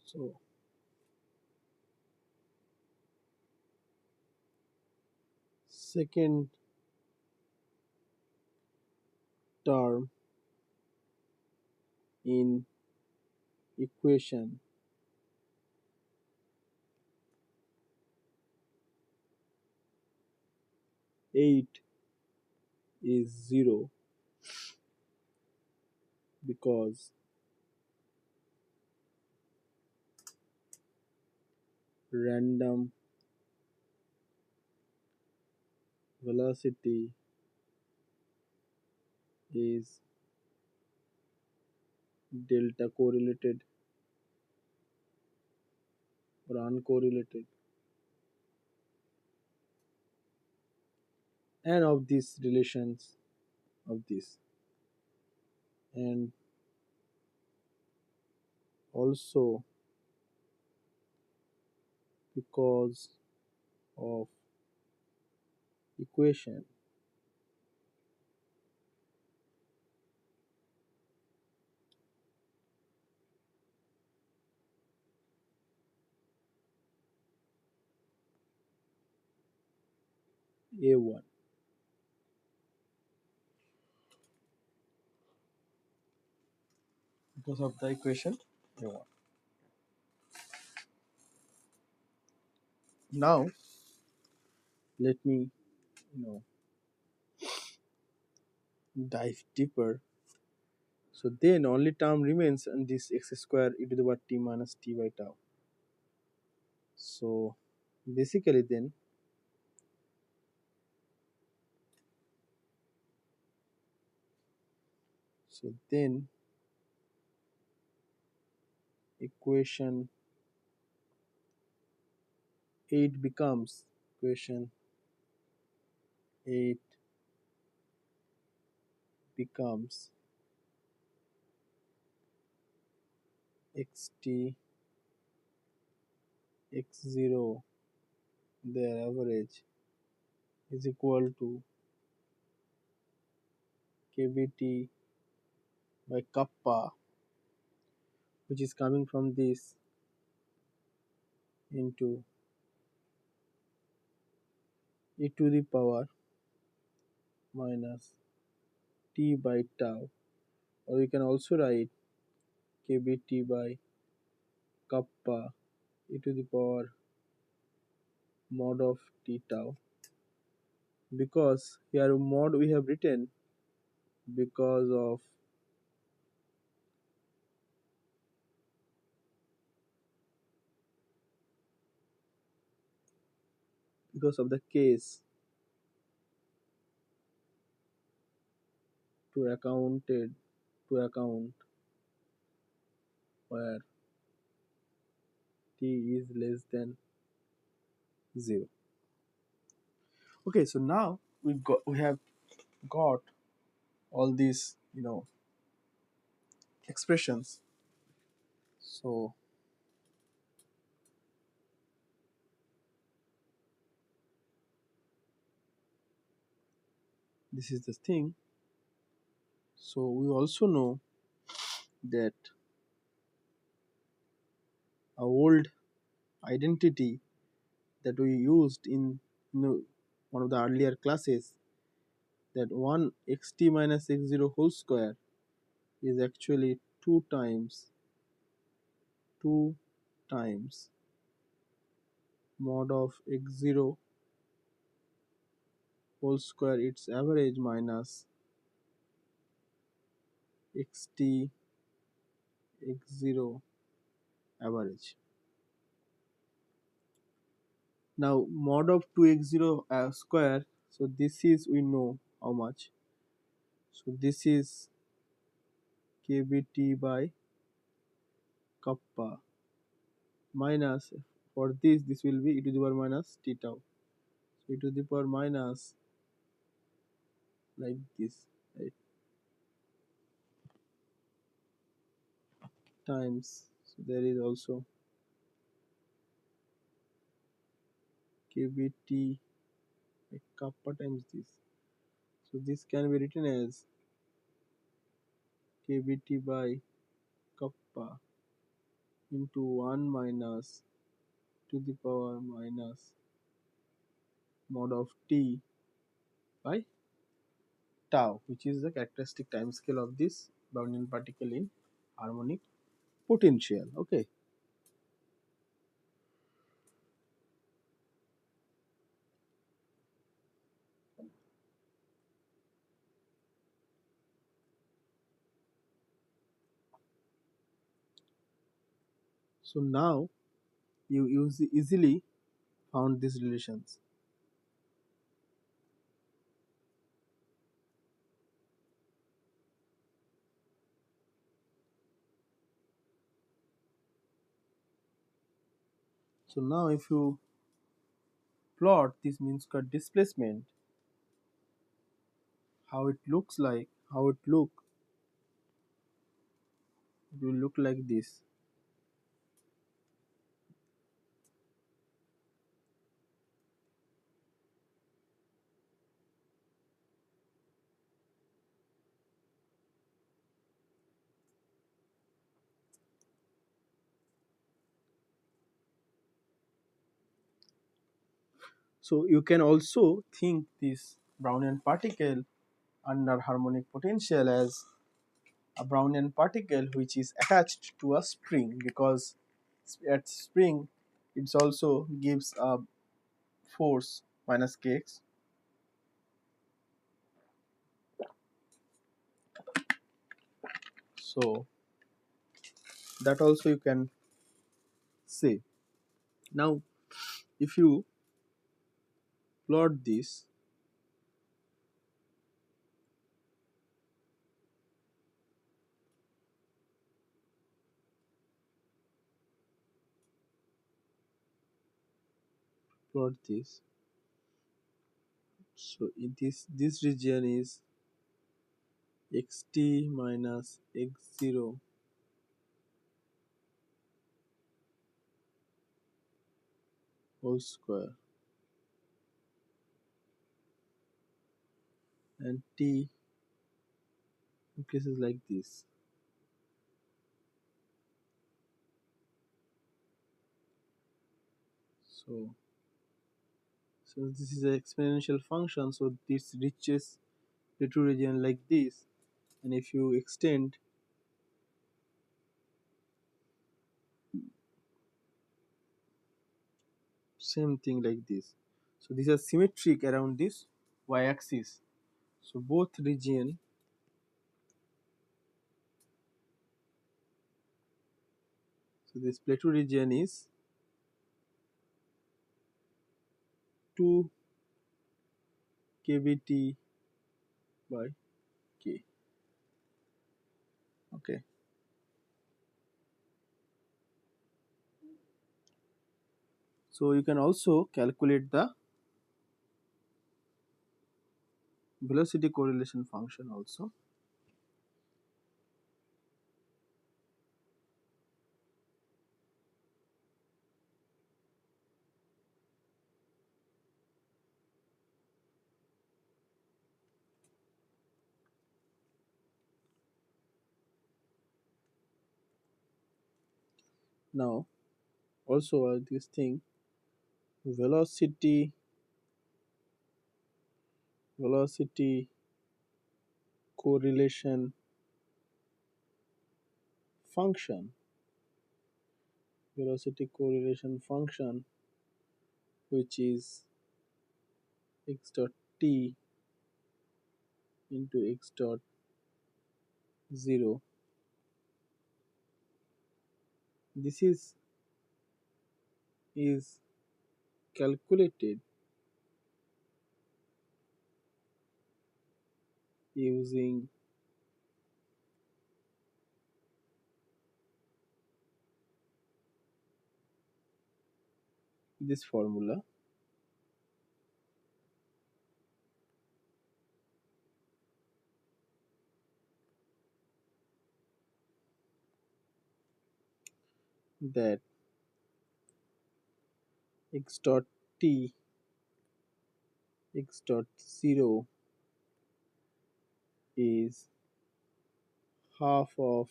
so second term in equation 8 is 0 because random velocity is delta correlated or uncorrelated, and of these relations of this, and also because of equation A1. Because of the equation A1. Now let me dive deeper, so then only term remains on this x square e to the power t minus t by tau. So basically then equation 8 becomes equation 8 becomes xt x0 their average is equal to kbt by kappa, which is coming from this into e to the power minus t by tau, or we can also write kbt by kappa e to the power mod of t tau, because here mod we have written because of the case to account where t is less than 0. Okay, so now we have got all these expressions. So this is the thing. So we also know that a old identity that we used in one of the earlier classes, that 1 xt minus x0 whole square is actually 2 times mod of x0 whole square its average minus xt x0 average. Now mod of 2x0 square, so this is, we know how much, so this is kbt by kappa minus, for this will be e to the power minus t tau, so e to the power minus like this, right, times, so there is also kbt by kappa times this, so this can be written as kbt by kappa into 1 minus to the power minus mod of t by tau, which is the characteristic time scale of this Brownian particle in harmonic potential. Okay, so now you easily found these relations. So now if you plot this mean square displacement, how it looks like, it will look like this. So you can also think this Brownian particle under harmonic potential as a Brownian particle which is attached to a spring, because at spring it also gives a force minus kx. So that also you can say. Now if you plot this, plot this, so in this region is xt minus x0 whole square, and t increases like this. So since this is an exponential function, so this reaches the two region like this, and if you extend same thing like this, so these are symmetric around this y-axis. So both region, so this plateau region is 2 kbt by k. Okay, so you can also calculate the velocity correlation function also. Now also this thing, velocity velocity correlation function, velocity correlation function, which is x dot t into x dot 0. This is calculated using this formula, that x dot t x dot 0 is half of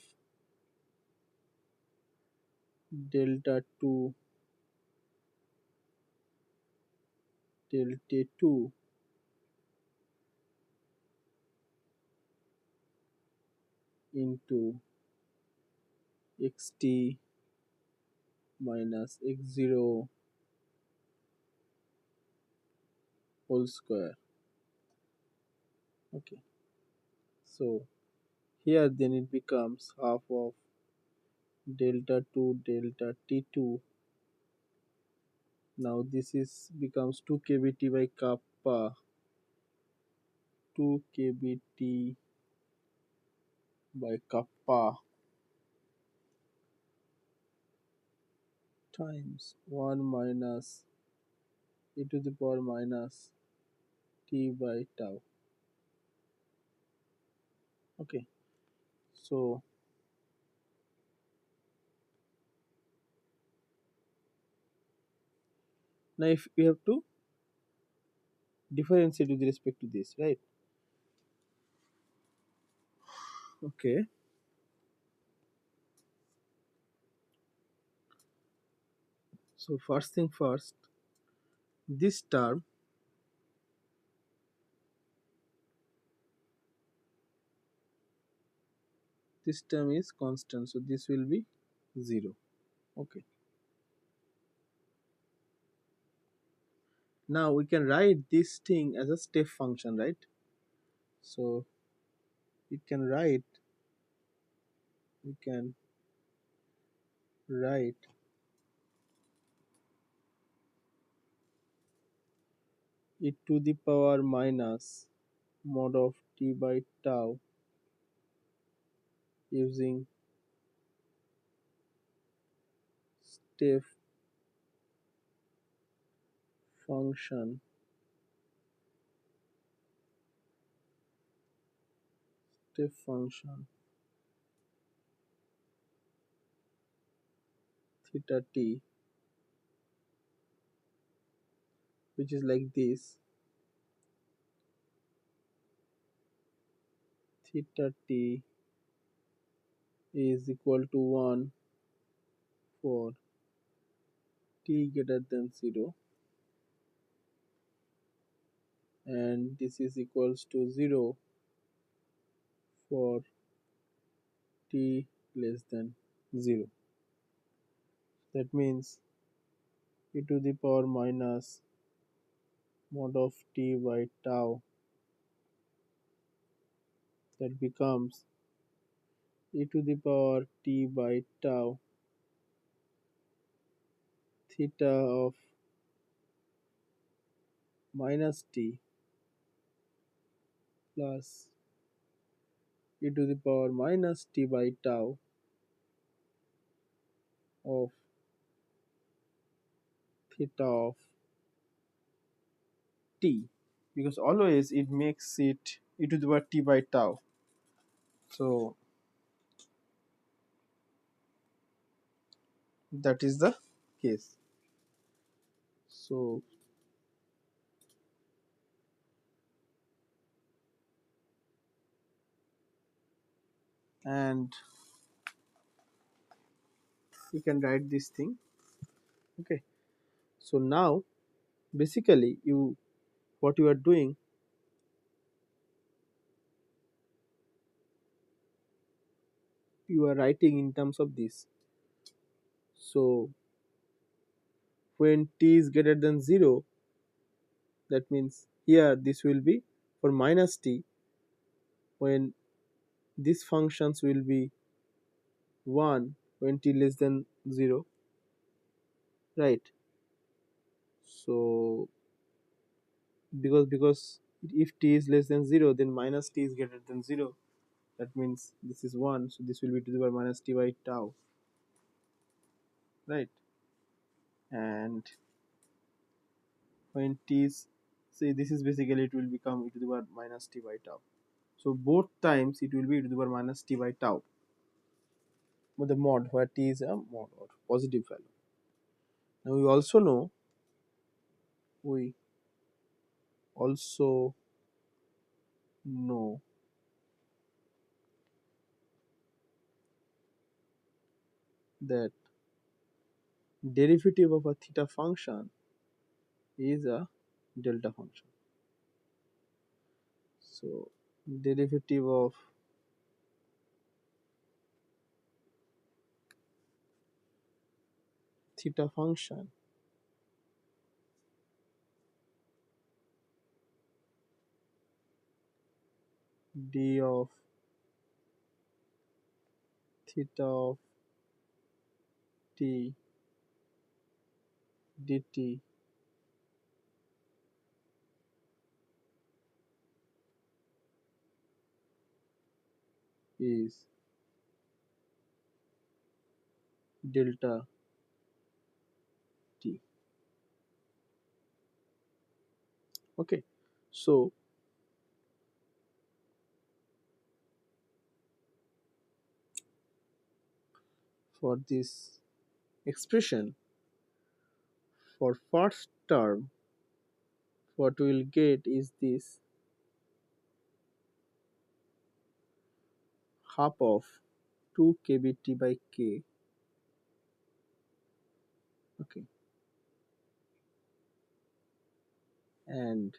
delta 2 delta 2 into xt minus x0 whole square. Okay, so here then it becomes half of delta 2 delta t2. Now this is becomes 2 kbt by kappa, 2 kbt by kappa times 1 minus e to the power minus t by tau. Okay, so now if we have to differentiate with respect to this, right? Okay, so first thing first, this term, is constant, so this will be 0. Okay, now we can write this thing as a step function, right? So it can write we can write e to the power minus mod of t by tau using step function theta t, which is like this: theta t is equal to 1 for t greater than 0, and this is equals to 0 for t less than 0. That means e to the power minus mod of t by tau, that becomes e to the power t by tau theta of minus t plus e to the power minus t by tau of theta of t, because always it makes it e to the power t by tau. So that is the case. So and you can write this thing. Okay, so now basically you what you are doing, you are writing in terms of this. So when t is greater than 0, that means here this will be for minus t, when these functions will be 1 when t less than 0, right? So because if t is less than 0, then minus t is greater than 0, that means this is 1, so this will be to the power minus t by tau, right? And when t is, say this is basically, it will become e to the power minus t by tau. So both times it will be e to the power minus t by tau with the mod, where t is a mod or positive value. Now we also know that derivative of a theta function is a delta function. So derivative of theta function d of theta of t dt is delta t. Okay, so for this expression, for first term, what we will get is this half of 2 kbt by k. Okay, and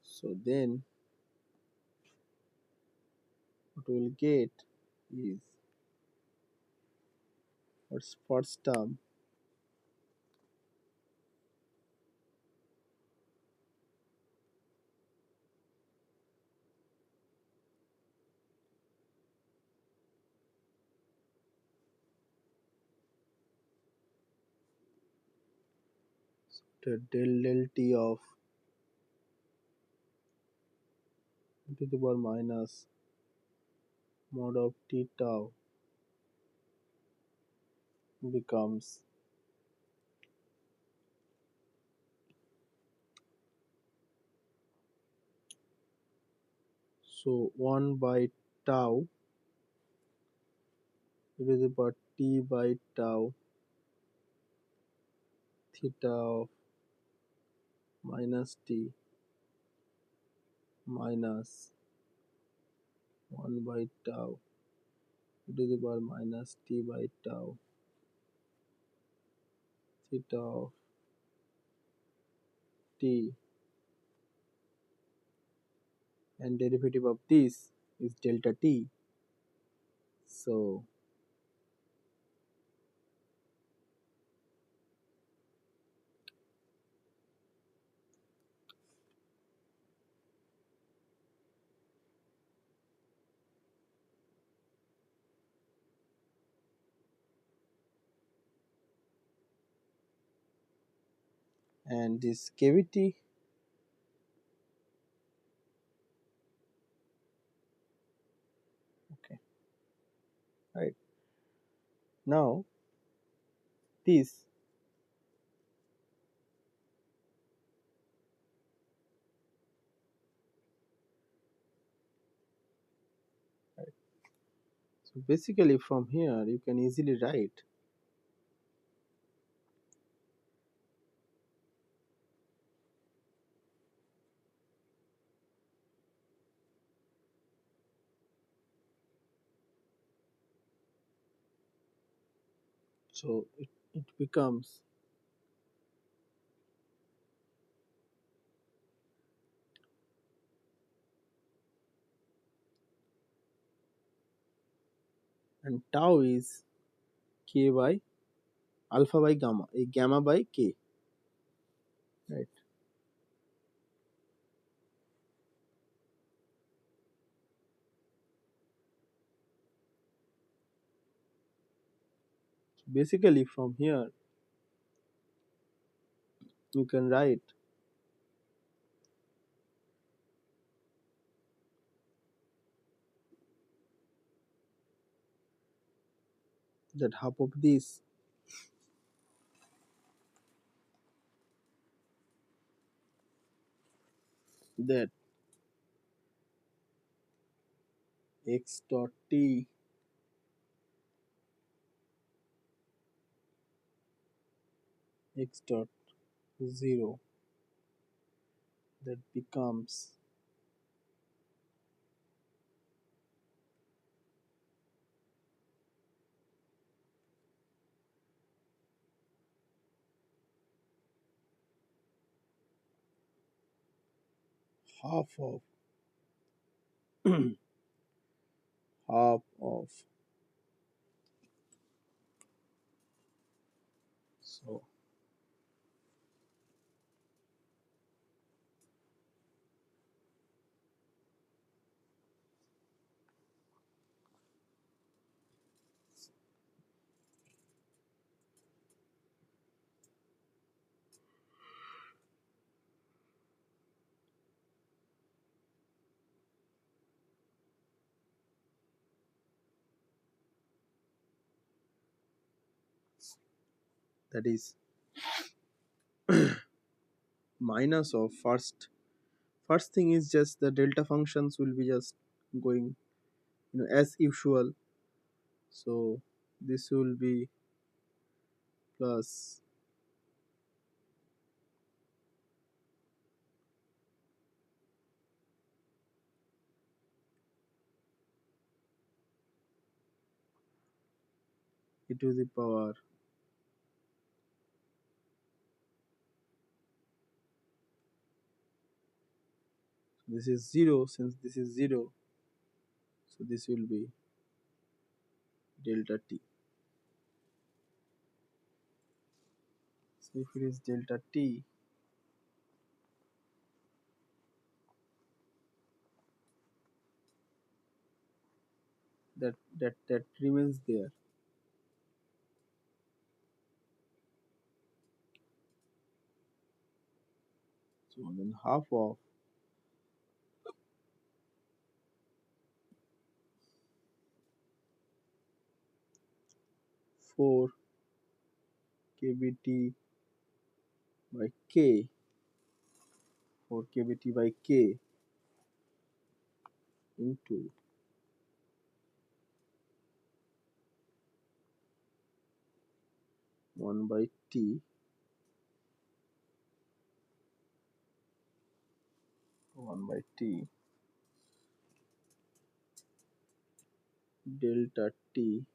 so then what we will get is, what's first term, the del t of e to the power minus mod of t tau becomes so 1 by tau e to the power t by tau theta of minus t minus 1 by tau e to the power minus t by tau theta of t, and derivative of this is delta t. So and this cavity okay, right, now this right. So basically from here you can easily write so it becomes and tau is k by alpha by gamma, a gamma by k, right. Basically from here you can write that half of this that x dot t x dot 0 that becomes half of half of, so that is minus of first thing is just the delta functions will be just going as usual, so this will be plus e to the power this is 0, since this is 0 so this will be delta t. So if it is delta t, that remains there. and then half of 4 kbt by k, 4 kbt by k into 1 by t, 1 by t delta t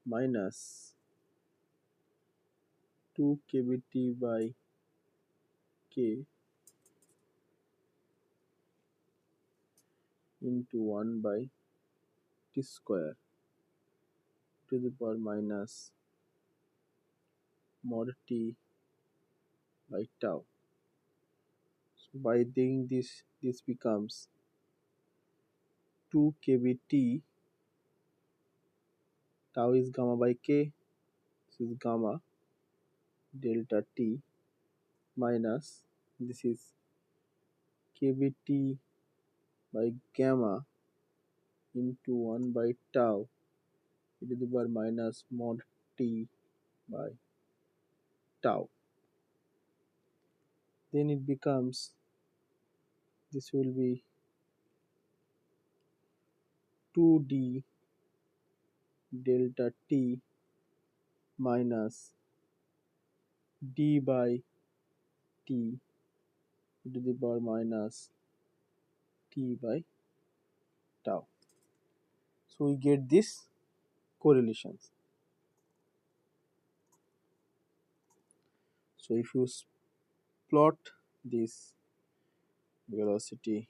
minus 2 kbt by k into 1 by t square to the power minus mod t by tau. So by doing this, this becomes 2 kbt, tau is gamma by k, this is gamma delta t minus, this is kbt by gamma into 1 by tau e to the power minus mod t by tau. Then it becomes, this will be 2d delta t minus d by t e to the power minus t by tau. So we get this correlations. So if you plot this velocity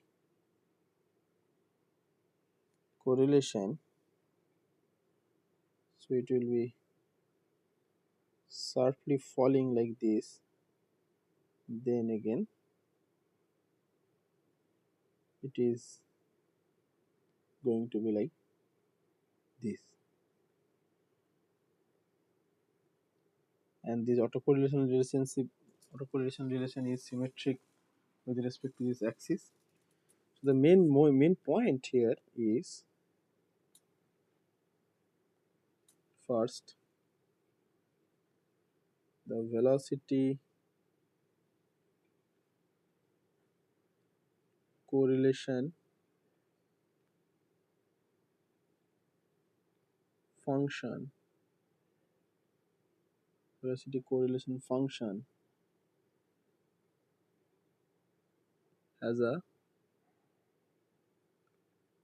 correlation, so it will be sharply falling like this, then again it is going to be like this. And this autocorrelation relation is symmetric with respect to this axis. So the main point here is, first, the velocity correlation function, has a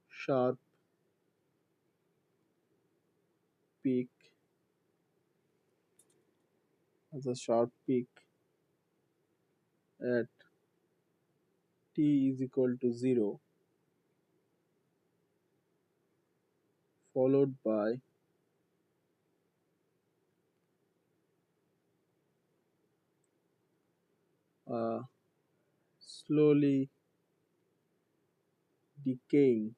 sharp peak, at t is equal to 0, followed by a slowly decaying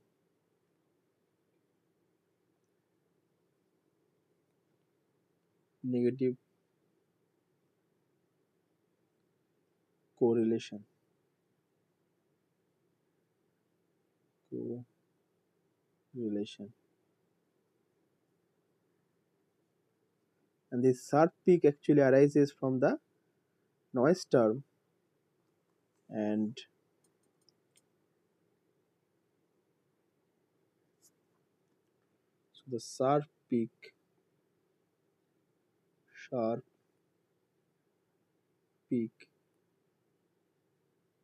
negative correlation. And this sharp peak actually arises from the noise term, and so the sharp peak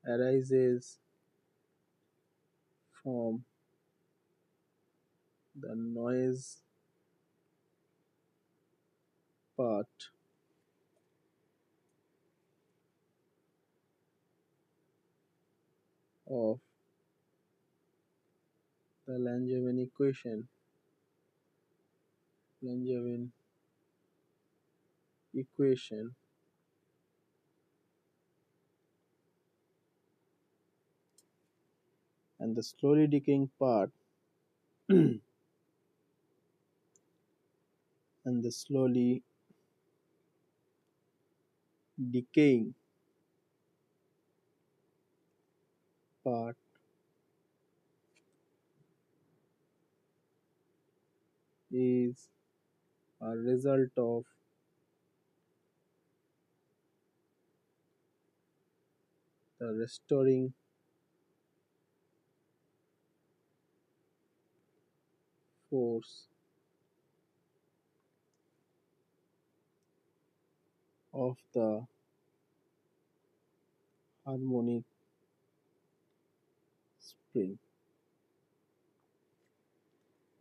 arises from the noise part of the Langevin equation, and the slowly decaying part and the slowly decaying part is a result of the restoring force of the harmonic spring.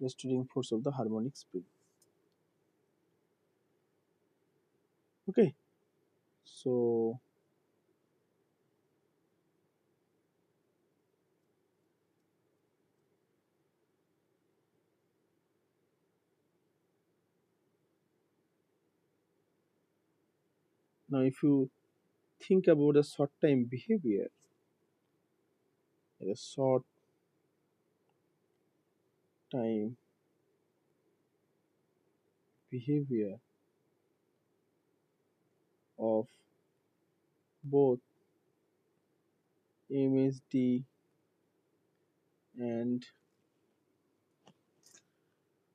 Restoring force of the harmonic spring. Okay, so now if you think about the short time behavior, a short time behavior of both MSD and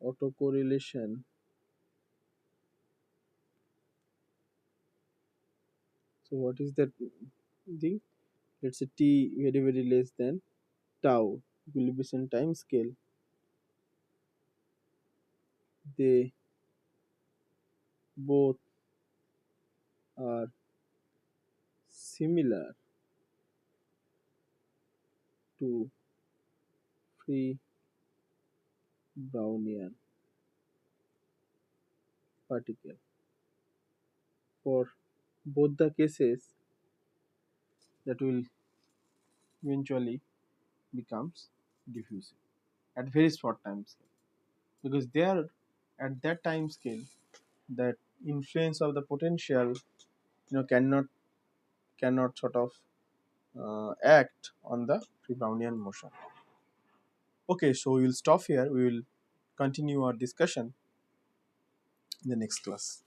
autocorrelation. So what is that thing? Let's say t very less than tau equilibration time scale. They both are similar to free Brownian particle. For both the cases, that will eventually becomes diffusive at very short time scale, because there at that time scale that influence of the potential cannot sort of act on the free Brownian motion. Okay, so we will stop here. We will continue our discussion in the next class.